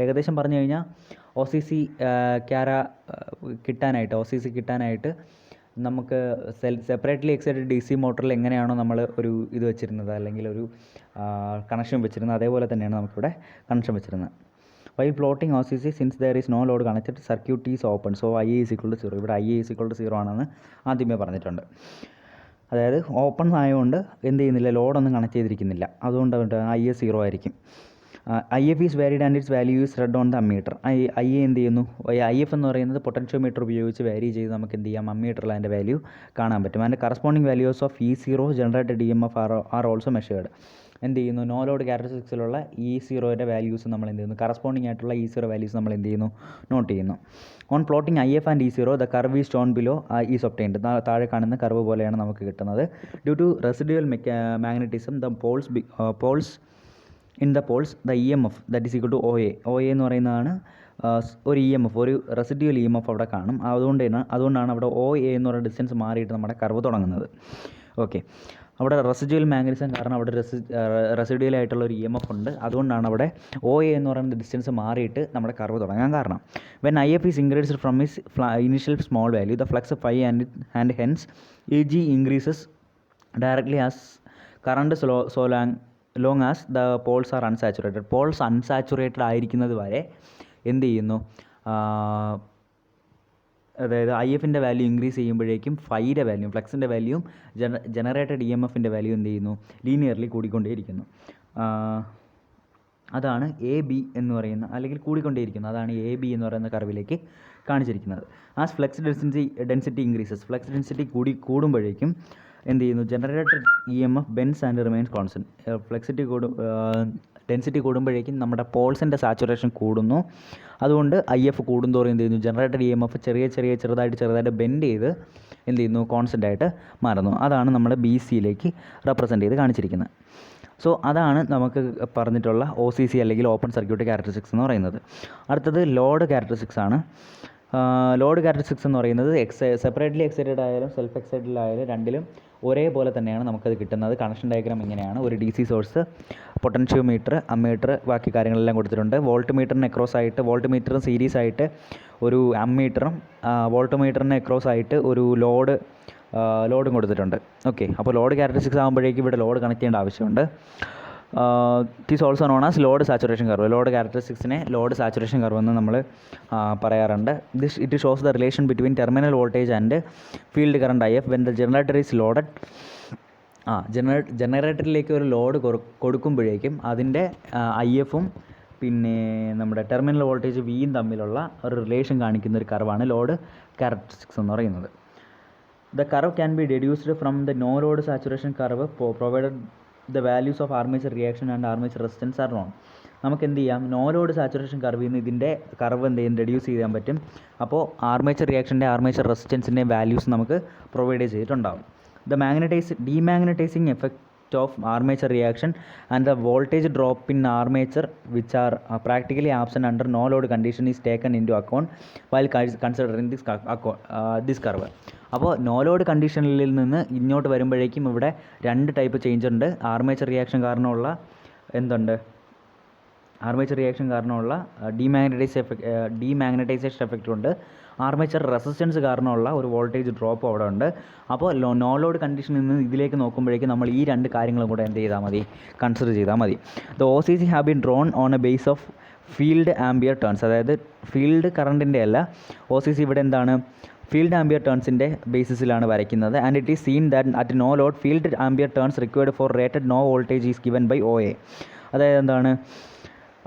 ഏകദേശം പറഞ്ഞു കഴിഞ്ഞാൽ OCC കിട്ടാനായിട്ട് നമുക്ക് സെപ്പറേറ്റ്ലി എക്സൈറ്റഡ് DC മോട്ടറിൽ എങ്ങനെയാണോ നമ്മൾ ഒരു ഇത് വെച്ചിരുന്നത്, അല്ലെങ്കിൽ ഒരു കണക്ഷൻ വെച്ചിരുന്നത്, അതേപോലെ തന്നെയാണ് നമുക്കിവിടെ കണക്ഷൻ വെച്ചിരുന്നത്. While plotting OCC, since there is no load connected, circuit is open. So IA is equal to 0. ഇവിടെ IA is equal to 0 ആണെന്ന് ആദ്യമേ പറഞ്ഞിട്ടുണ്ട്. അതായത് ഓപ്പൺ ആയതുകൊണ്ട് എന്ത് ചെയ്യുന്നില്ല, ലോഡൊന്നും കണക്ട് ചെയ്തിരിക്കുന്നില്ല. അതുകൊണ്ട് IA 0 ആയിരിക്കും. IF is varied and it's value is red on the ammeter. IA എന്ത് ചെയ്യുന്നു, IF എന്ന് പറയുന്നത് പൊട്ടൻഷ്യോമീറ്റർ ഉപയോഗിച്ച് വാരി ചെയ്ത് നമുക്ക് എന്ത് ചെയ്യാം, അമ്മീറ്ററിൽ അതിൻ്റെ വാല്യൂ കാണാൻ പറ്റും. അതിൻ്റെ corresponding values of E0 generated EMF are also measured. എന്ത് ചെയ്യുന്നു, നോ ലോഡ് ക്യാരക്ടറിസ്റ്റിക്സിലുള്ള E0യുടെ വാല്യൂസ് നമ്മൾ എന്ത് ചെയ്യുന്നു, കറസ്പോണ്ടിങ് ആയിട്ടുള്ള E0 വാല്യൂസ് നമ്മൾ എന്ത് ചെയ്യുന്നു, നോട്ട് ചെയ്യുന്നു. On plotting IF and E0 the curve is shown below is obtained. താഴെ കാണുന്ന കർവ് പോലെയാണ് നമുക്ക് കിട്ടുന്നത്. Due to residual magnetism the poles in the poles the E M F that is equal to O A എന്ന് പറയുന്നതാണ് ഒരു E M F, ഒരു residual E M F അവിടെ കാണും. അതുകൊണ്ടാണ് അവിടെ ഒ എ എന്ന് പറയുന്ന ഡിസ്റ്റൻസ് മാറിയിട്ട് നമ്മുടെ കർവ് തുടങ്ങുന്നത്. ഓക്കെ, അവിടെ റെസിഡ്യൂവൽ മാഗ്നറ്റിസം കാരണം അവിടെ റെസിഡ്യൂവൽ ആയിട്ടുള്ള ഒരു ഇ എം എഫ് ഉണ്ട്. അതുകൊണ്ടാണ് അവിടെ ഒ എ എന്ന് പറയുന്ന ഡിസ്റ്റൻസ് മാറിയിട്ട് നമ്മുടെ കർവ് തുടങ്ങാൻ കാരണം. When I F is increased from his initial small value the flux phi and hence E G increases directly as current long as the poles are unsaturated. Poles unsaturated ആയിരിക്കുന്നത് വരെ എന്ത് ചെയ്യുന്നു, അതായത് I എഫിൻ്റെ value increase ചെയ്യുമ്പോഴേക്കും ഫൈയുടെ value, ഫ്ലക്സിൻ്റെ വാല്യൂയും generated E M എഫിൻ്റെ value എന്ത് ചെയ്യുന്നു, ലീനിയർലി കൂടിക്കൊണ്ടേയിരിക്കുന്നു. അതാണ് എ ബി എന്ന് പറയുന്ന, അല്ലെങ്കിൽ കൂടിക്കൊണ്ടേയിരിക്കുന്നു, അതാണ് എ ബി എന്ന് പറയുന്ന കർവിലേക്ക് കാണിച്ചിരിക്കുന്നത്. As flux density increases, flux density കൂടുമ്പോഴേക്കും എന്ത് ചെയ്യുന്നു, generated E M F bends and remains constant. Density കൂടുമ്പോഴേക്കും നമ്മുടെ പോൾസിൻ്റെ സാച്ചുറേഷൻ കൂടുന്നു. അതുകൊണ്ട് ഐ എഫ് കൂടുന്തോറും എന്ത് ചെയ്യുന്നു, ജനറേറ്റഡ് ഇ എം എഫ് ചെറുതായിട്ട് ബെൻഡ് ചെയ്ത് എന്ത് ചെയ്യുന്നു, കോൺസ്റ്റൻ്റ് ആയിട്ട് മാറുന്നു. അതാണ് നമ്മൾ ബി സിയിലേക്ക് റെപ്രസെൻറ്റ് ചെയ്ത് കാണിച്ചിരിക്കുന്നത്. സോ അതാണ് നമുക്ക് പറഞ്ഞിട്ടുള്ള ഒ സി സി അല്ലെങ്കിൽ ഓപ്പൺ സർക്യൂട്ട് ക്യാരക്ടറിസ്റ്റിക്സ് എന്ന് പറയുന്നത്. അടുത്തത് ലോഡ് ക്യാരക്ടറിസ്റ്റിക്സ് ആണ്. ലോഡ് ക്യാരക്ടറിസ്റ്റിക്സ് എന്ന് പറയുന്നത് സെപ്പറേറ്റ്ലി എക്സൈറ്റഡ് ആയാലും സെൽഫ് എക്സൈറ്റഡ് ആയാലും രണ്ടിലും ഒരേപോലെ തന്നെയാണ് നമുക്കത് കിട്ടുന്നത്. കണക്ഷൻ ഡയഗ്രാം ഇങ്ങനെയാണ്. ഒരു D C source, potentiometer, ammeter, ബാക്കി കാര്യങ്ങളെല്ലാം കൊടുത്തിട്ടുണ്ട്. വോൾട്ട് മീറ്ററിന് അക്രോസ് ആയിട്ട്, വോൾട്ട് മീറ്ററും സീരീസ് ആയിട്ട് ഒരു അമ്മീറ്ററും വോൾട്ട് മീറ്ററിന് അക്രോസ് ആയിട്ട് ഒരു ലോഡും കൊടുത്തിട്ടുണ്ട്. ഓക്കെ, അപ്പോൾ ലോഡ് ക്യാരക്ടറിസ്റ്റിക്സ് ആകുമ്പോഴേക്കും ഇവിടെ ലോഡ് കണക്ട് ചെയ്യേണ്ട ആവശ്യമുണ്ട്. This also known as load saturation curve. Load ക്യാരക്ടറിസ്റ്റിക്സിനെ ലോഡ് സാച്ചുറേഷൻ കർവ് എന്ന് നമ്മൾ പറയാറുണ്ട്. It shows the relation between terminal voltage and field current I F when the generator is loaded. ജനറേറ്ററിലേക്ക് ഒരു ലോഡ് കൊടുക്കുമ്പോഴേക്കും അതിൻ്റെ I എഫും പിന്നെ നമ്മുടെ ടെർമിനൽ വോൾട്ടേജ് വിയും തമ്മിലുള്ള ഒരു റിലേഷൻ കാണിക്കുന്ന ഒരു കർവാണ് ലോഡ് ക്യാരക്ടറിസ്റ്റിക്സ് എന്ന് പറയുന്നത്. The curve can be deduced from the no load saturation curve provided the values of armature reaction and armature resistance are known. നമുക്ക് എന്ത് ചെയ്യാം, നോ ലോഡ് സാച്ചുറേഷൻ കർവിൽ നിന്ന് ഇതിൻ്റെ കർവ് എന്ത് ചെയ്യും, റെഡ്യൂസ് ചെയ്യാൻ പറ്റും. അപ്പോൾ ആർമേച്ചർ റിയാക്ഷൻ്റെ ആർമേച്ചർ റെസിസ്റ്റൻസിൻ്റെ വാല്യൂസ് നമുക്ക് പ്രൊവൈഡ് ചെയ്തിട്ടുണ്ടാകും. The demagnetising effect of armature reaction and the voltage drop in armature which are practically absent under no load condition is taken into account while considering this curve. അപ്പോൾ no load കണ്ടീഷനിൽ നിന്ന് ഇങ്ങോട്ട് വരുമ്പോഴേക്കും ഇവിടെ രണ്ട് type change ഉണ്ട്. Armature reaction കാരണമുള്ള demagnetisation effect ഉണ്ട്. ആർമേച്ചർ റെസിസ്റ്റൻസ് കാരണമുള്ള ഒരു വോൾട്ടേജ് ഡ്രോപ്പ് അവിടെ ഉണ്ട്. അപ്പോൾ നോ ലോഡ് കണ്ടീഷനിൽ നിന്ന് ഇതിലേക്ക് നോക്കുമ്പോഴേക്കും നമ്മൾ ഈ രണ്ട് കാര്യങ്ങളും കൂടെ എന്ത് ചെയ്താൽ മതി, കൺസിഡർ ചെയ്താൽ മതി. The O C C have been drone on A base of field ampere turns. അതായത് ഫീൽഡ് കറണ്ടിൻ്റെ അല്ല, ഒ സി സി ഇവിടെ എന്താണ്, ഫീൽഡ് ആംബിയർ ടേൺസിൻ്റെ ബേസിസിലാണ് വരയ്ക്കുന്നത്. And it is seen that at no load field ampere turns required for rated no voltage is given by O A. അതായത് എന്താണ്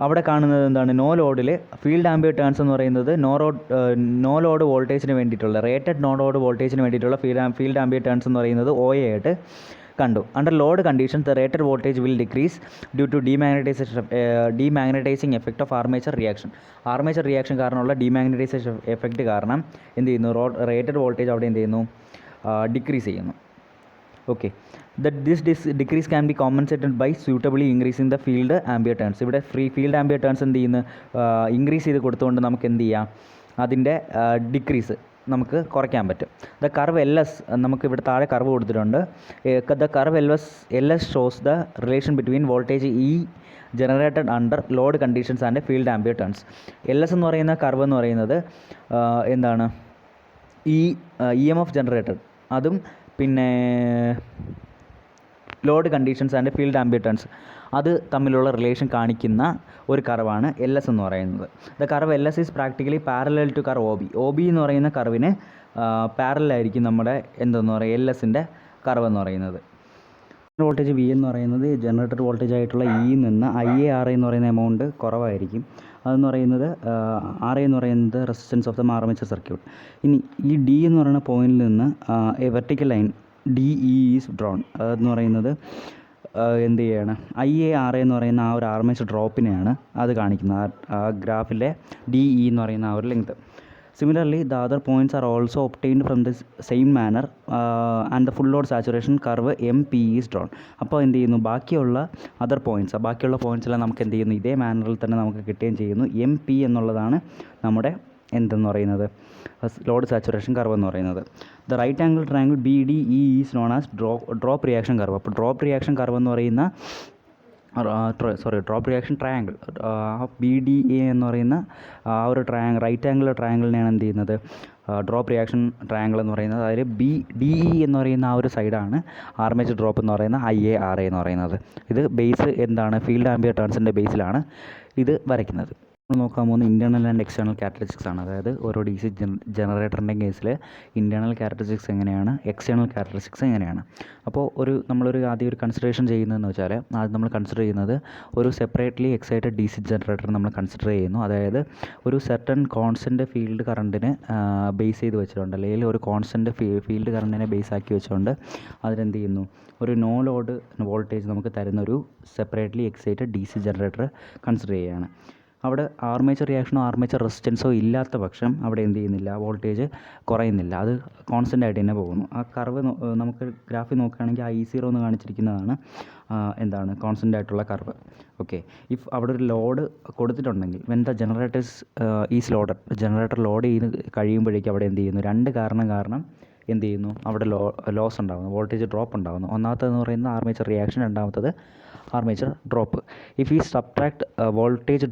അവിടെ കാണുന്നത്, എന്താണ്, നോ ലോഡിൽ ഫീൽഡ് ആംബിയർ ടേൺസ് എന്ന് പറയുന്നത് നോ ലോഡ് വോൾട്ടേജിന് വേണ്ടിയിട്ടുള്ള, റേറ്റഡ് നോ ലോഡ് വോൾട്ടേജിന് വേണ്ടിയിട്ടുള്ള ഫീൽഡ് ആംബിയർ ടേൺസ് എന്ന് പറയുന്നത് ഒ എ ആയിട്ട് കണ്ടു. Under load condition the rated voltage will decrease due to demagnetising effect of armature reaction. Armature reaction കാരണമുള്ള ഡീമാഗ്നറ്റൈസേഷൻ എഫക്റ്റ് കാരണം എന്ത് ചെയ്യുന്നു, റേറ്റഡ് വോൾട്ടേജ് അവിടെ എന്ത് ചെയ്യുന്നു, ഡിക്രീസ് ചെയ്യുന്നു. Okay, this decrease can be compensated by suitably increasing the field ampere turns. ഇവിടെ field ampere turns എന്ത് ചെയ്യുന്നു, ഇൻക്രീസ് ചെയ്ത് കൊടുത്തുകൊണ്ട് നമുക്ക് എന്ത് ചെയ്യാം, അതിൻ്റെ ഡിക്രീസ് നമുക്ക് കുറയ്ക്കാൻ പറ്റും. ദ കർവ് എൽ എസ്, നമുക്ക് ഇവിടെ താഴെ കർവ് കൊടുത്തിട്ടുണ്ട്. The curve L S shows the relation between voltage E generated under load conditions and field ampere turns. L S എന്ന് പറയുന്ന കർവ് എന്ന് പറയുന്നത് എന്താണ്, ഇ എം എഫ് ജനറേറ്റഡ്, അതും പിന്നെ load conditions and field ampere turns അത് തമ്മിലുള്ള relation കാണിക്കുന്ന ഒരു കർവാണ് എൽ എസ് എന്ന് പറയുന്നത്. The curve L S is practically parallel to curve O B എന്ന് പറയുന്ന കർവിന് പാരലായിരിക്കും നമ്മുടെ എന്തെന്ന് പറയുക എൽ എസിൻ്റെ കർവ് എന്ന് പറയുന്നത്. വോൾട്ടേജ് വി എന്ന് പറയുന്നത് ജനറേറ്റർ വോൾട്ടേജ് ആയിട്ടുള്ള ഇ നിന്ന് ഐ എ ആർ എന്ന് പറയുന്ന എമൗണ്ട് കുറവായിരിക്കും. അതെന്ന് പറയുന്നത് ആർ എന്ന് പറയുന്നത് resistance of the armature circuit. ഇനി ഈ ഡി എന്ന് പറയുന്ന പോയിന്റിൽ നിന്ന് A vertical line D E is drawn. അതെന്ന് പറയുന്നത് എന്ത് ചെയ്യാണ്, ഐ എ ആർ എന്ന് പറയുന്ന ആ ഒരു ആർമേച്ചർ ഡ്രോപ്പിനെയാണ് അത് കാണിക്കുന്നത്. ആ ഗ്രാഫിലെ ഡി ഇ എന്ന് പറയുന്ന ആ ഒരു length. Similarly, the other points are also obtained from the same manner and the full load saturation curve MP is drawn. അപ്പോൾ എന്ത് ചെയ്യുന്നു, ബാക്കിയുള്ള അതർ പോയിൻറ്റ്സ്, ബാക്കിയുള്ള പോയിൻറ്റ്സെല്ലാം നമുക്ക് എന്ത് ചെയ്യുന്നു, ഇതേ മാനറിൽ തന്നെ നമുക്ക് കിട്ടുകയും ചെയ്യുന്നു. MP എന്നുള്ളതാണ് നമ്മുടെ എന്തെന്ന് പറയുന്നത്, ലോഡ് സാച്ചുറേഷൻ കർവ് എന്ന് പറയുന്നത്. The right angle triangle BDE is known as drop reaction curve. അപ്പോൾ ഡ്രോപ്പ് റിയാക്ഷൻ കർവ് എന്ന് പറയുന്ന ഡ്രോപ്പ് റിയാക്ഷൻ ട്രയാങ്കിൾ BDA എന്ന് പറയുന്ന ആ ഒരു റൈറ്റ് ആംഗിൾ ട്രയാങ്കിളിനെയാണ് എന്ത് ചെയ്യുന്നത്, ഡ്രോപ്പ് റിയാക്ഷൻ ട്രയാങ്കിൾ എന്ന് പറയുന്നത്. അതായത് DE എന്ന് പറയുന്ന ആ ഒരു സൈഡാണ് ആർമേച്ചർ ഡ്രോപ്പ് എന്ന് പറയുന്ന IARA എന്ന് പറയുന്നത്. ഇത് ബേസ് എന്താണ്, ഫീൽഡ് ആംബിയർ ടേൺസിൻ്റെ ബേസിലാണ് ഇത് വരയ്ക്കുന്നത്. നമ്മൾ നോക്കാൻ പോകുന്ന ഇൻറ്റേർണൽ ആൻഡ് എക്സ്റ്റേണൽ ക്യാരക്ടറിസ്റ്റിക്സ് ആണ്. അതായത് ഓരോ DC ജനറേറ്ററിൻ്റെ കേസിൽ ഇൻറ്റേർണൽ ക്യാരക്ടറിസ്റ്റിക്സ് എങ്ങനെയാണ്, എക്സ്റ്റേണൽ ക്യാരക്ടറിസ്റ്റിക്സ് എങ്ങനെയാണ്. അപ്പോൾ നമ്മളൊരു ആദ്യം ഒരു കൺസിഡറേഷൻ ചെയ്യുന്നതെന്ന് വെച്ചാൽ, ആദ്യം നമ്മൾ കൺസിഡർ ചെയ്യുന്നത് ഒരു സെപ്പറേറ്റ്ലി എക്സൈറ്റഡ് DC ജനറേറ്റർ നമ്മൾ കൺസിഡർ ചെയ്യുന്നു. അതായത് ഒരു സെർട്ടൺ കോൺസ്റ്റൻറ്റ് ഫീൽഡ് കറണ്ടിനെ ബേസ് ചെയ്ത് വെച്ചിട്ടുണ്ട്, അല്ലെങ്കിൽ ഒരു കോൺസ്റ്റൻറ്റ് ഫീൽഡ് കറണ്ടിനെ ബേസ് ആക്കി വെച്ചുകൊണ്ട് അതിനെന്ത് ചെയ്യുന്നു, ഒരു നോ ലോഡ് വോൾട്ടേജ് നമുക്ക് തരുന്ന ഒരു separately excited DC generator consider ചെയ്യുകയാണ്. അവിടെ ആർമേച്ചർ റിയാക്ഷനോ ആർമേച്ചർ റെസിസ്റ്റൻസോ ഇല്ലാത്ത പക്ഷം അവിടെ എന്ത് ചെയ്യുന്നില്ല, വോൾട്ടേജ് കുറയുന്നില്ല, അത് കോൺസ്റ്റൻ്റ് ആയിട്ട് തന്നെ പോകുന്നു. ആ കർവ് നമുക്ക് ഗ്രാഫിൽ നോക്കുകയാണെങ്കിൽ I0 എന്ന് കാണിച്ചിരിക്കുന്നതാണ് എന്താണ് കോൺസ്റ്റൻ്റ് ആയിട്ടുള്ള കർവ്. ഓക്കെ, ഇഫ് അവിടെ ഒരു ലോഡ് കൊടുത്തിട്ടുണ്ടെങ്കിൽ when the generators is loaded, generator load ചെയ്ത് കഴിയുമ്പോഴേക്കും അവിടെ എന്ത് ചെയ്യുന്നു, രണ്ട് കാരണം എന്ത് ചെയ്യുന്നു, അവിടെ ലോസ് ഉണ്ടാകുന്നു, വോൾട്ടേജ് ഡ്രോപ്പ് ഉണ്ടാകുന്നു. ഒന്നാമത്തേതെന്ന് പറയുന്നത് ആർമേച്ചർ റിയാക്ഷൻ, രണ്ടാമത്തത് ആർമേച്ചർ ഡ്രോപ്പ്. ഇഫ് ഈ subtract voltage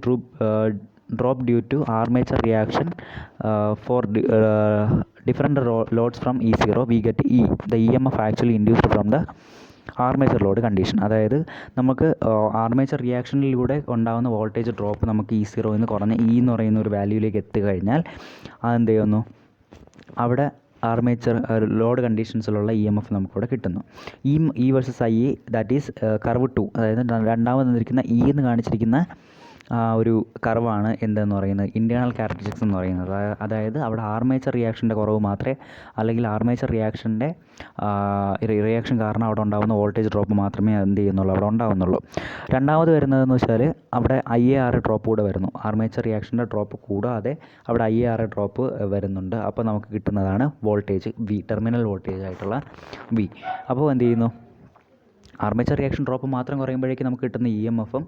drop due to armature reaction for different loads from E0, we get E, the EMF actually induced from the armature load condition. അതായത് നമുക്ക് armature റിയാക്ഷനിലൂടെ ഉണ്ടാകുന്ന voltage drop നമുക്ക് E0 എന്ന് കുറഞ്ഞ് E എന്ന് പറയുന്ന ഒരു വാല്യൂയിലേക്ക് എത്തിക്കഴിഞ്ഞാൽ അതെന്ത് ചെയ്യുന്നു, അവിടെ ആർമേച്ചർ ലോഡ് കണ്ടീഷൻസിലുള്ള EMF നമുക്കിവിടെ കിട്ടുന്നു. E versus IA, that is curve 2. അതായത് രണ്ടാമത് തന്നിരിക്കുന്ന E എന്ന് കാണിച്ചിരിക്കുന്ന ഒരു കർവാണ് എന്തെന്ന് പറയുന്നത്, ഇൻറ്റേർണൽ ക്യാരക്ടറിസ്റ്റിക്സ് എന്ന് പറയുന്നത്. അതായത് അവിടെ ആർമേച്ചർ റിയാക്ഷൻ്റെ കുറവ് മാത്രമേ, അല്ലെങ്കിൽ ആർമേച്ചർ റിയാക്ഷൻ്റെ റിയാക്ഷൻ കാരണം അവിടെ ഉണ്ടാകുന്ന വോൾട്ടേജ് ഡ്രോപ്പ് മാത്രമേ എന്ത് ചെയ്യുന്നുള്ളൂ, അവിടെ ഉണ്ടാകുന്നുള്ളൂ. രണ്ടാമത് വരുന്നതെന്ന് വെച്ചാൽ അവിടെ IARA ഡ്രോപ്പ് കൂടെ വരുന്നു. ആർമേച്ചർ റിയാക്ഷൻ്റെ ഡ്രോപ്പ് കൂടാതെ അവിടെ IARA ഡ്രോപ്പ് വരുന്നുണ്ട്. അപ്പോൾ നമുക്ക് കിട്ടുന്നതാണ് വോൾട്ടേജ് V, ടെർമിനൽ വോൾട്ടേജ് ആയിട്ടുള്ള V. അപ്പോൾ എന്ത് ചെയ്യുന്നു, ആർമേച്ചർ റിയാക്ഷൻ ഡ്രോപ്പ് മാത്രം കുറയുമ്പോഴേക്കും നമുക്ക് കിട്ടുന്ന EMFും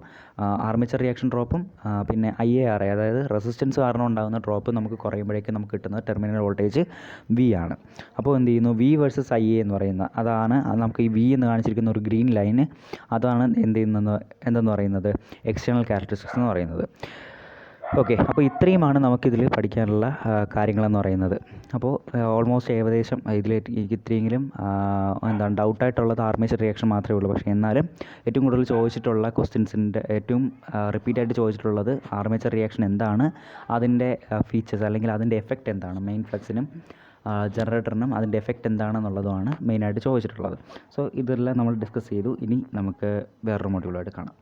ആർമേച്ചർ റിയാക്ഷൻ ഡ്രോപ്പും പിന്നെ IARA, അതായത് റെസിസ്റ്റൻസ് കാരണം ഉണ്ടാകുന്ന ഡ്രോപ്പ് നമുക്ക് കുറയുമ്പോഴേക്കും നമുക്ക് കിട്ടുന്നത് ടെർമിനൽ വോൾട്ടേജ് V ആണ്. അപ്പോൾ എന്ത് ചെയ്യുന്നു, V വേഴ്സസ് IA എന്ന് പറയുന്ന അതാണ് നമുക്ക് ഈ V എന്ന് കാണിച്ചിരിക്കുന്ന ഒരു ഗ്രീൻ ലൈന്, അതാണ് എന്തെന്ന് പറയുന്നത്, എക്സ്റ്റേണൽ ക്യാരക്ടറിസ്റ്റിക്സ് എന്ന് പറയുന്നത്. ഓക്കെ, അപ്പോൾ ഇത്രയുമാണ് നമുക്കിതിൽ പഠിക്കാനുള്ള കാര്യങ്ങളെന്ന് പറയുന്നത്. അപ്പോൾ ഓൾമോസ്റ്റ് ഏകദേശം ഇതിൽ ഇത്രയെങ്കിലും എന്താണ് ഡൗട്ടായിട്ടുള്ളത് ആർമേച്ചർ റിയാക്ഷൻ മാത്രമേ ഉള്ളൂ. പക്ഷേ എന്നാലും ഏറ്റവും കൂടുതൽ ചോദിച്ചിട്ടുള്ള ക്വസ്റ്റ്യൻസിൻ്റെ ഏറ്റവും റിപ്പീറ്റായിട്ട് ചോദിച്ചിട്ടുള്ളത് ആർമേച്ചർ റിയാക്ഷൻ എന്താണ്, അതിൻ്റെ ഫീച്ചേഴ്സ് അല്ലെങ്കിൽ അതിൻ്റെ എഫക്റ്റ് എന്താണ്, മെയിൻ ഫ്ലക്സിനും ജനറേറ്ററിനും അതിൻ്റെ എഫക്റ്റ് എന്താണെന്നുള്ളതുമാണ് മെയിനായിട്ട് ചോദിച്ചിട്ടുള്ളത്. സോ ഇതെല്ലാം നമ്മൾ ഡിസ്കസ് ചെയ്തു. ഇനി നമുക്ക് വേറൊരു മൊഡ്യൂളായിട്ട് കാണാം.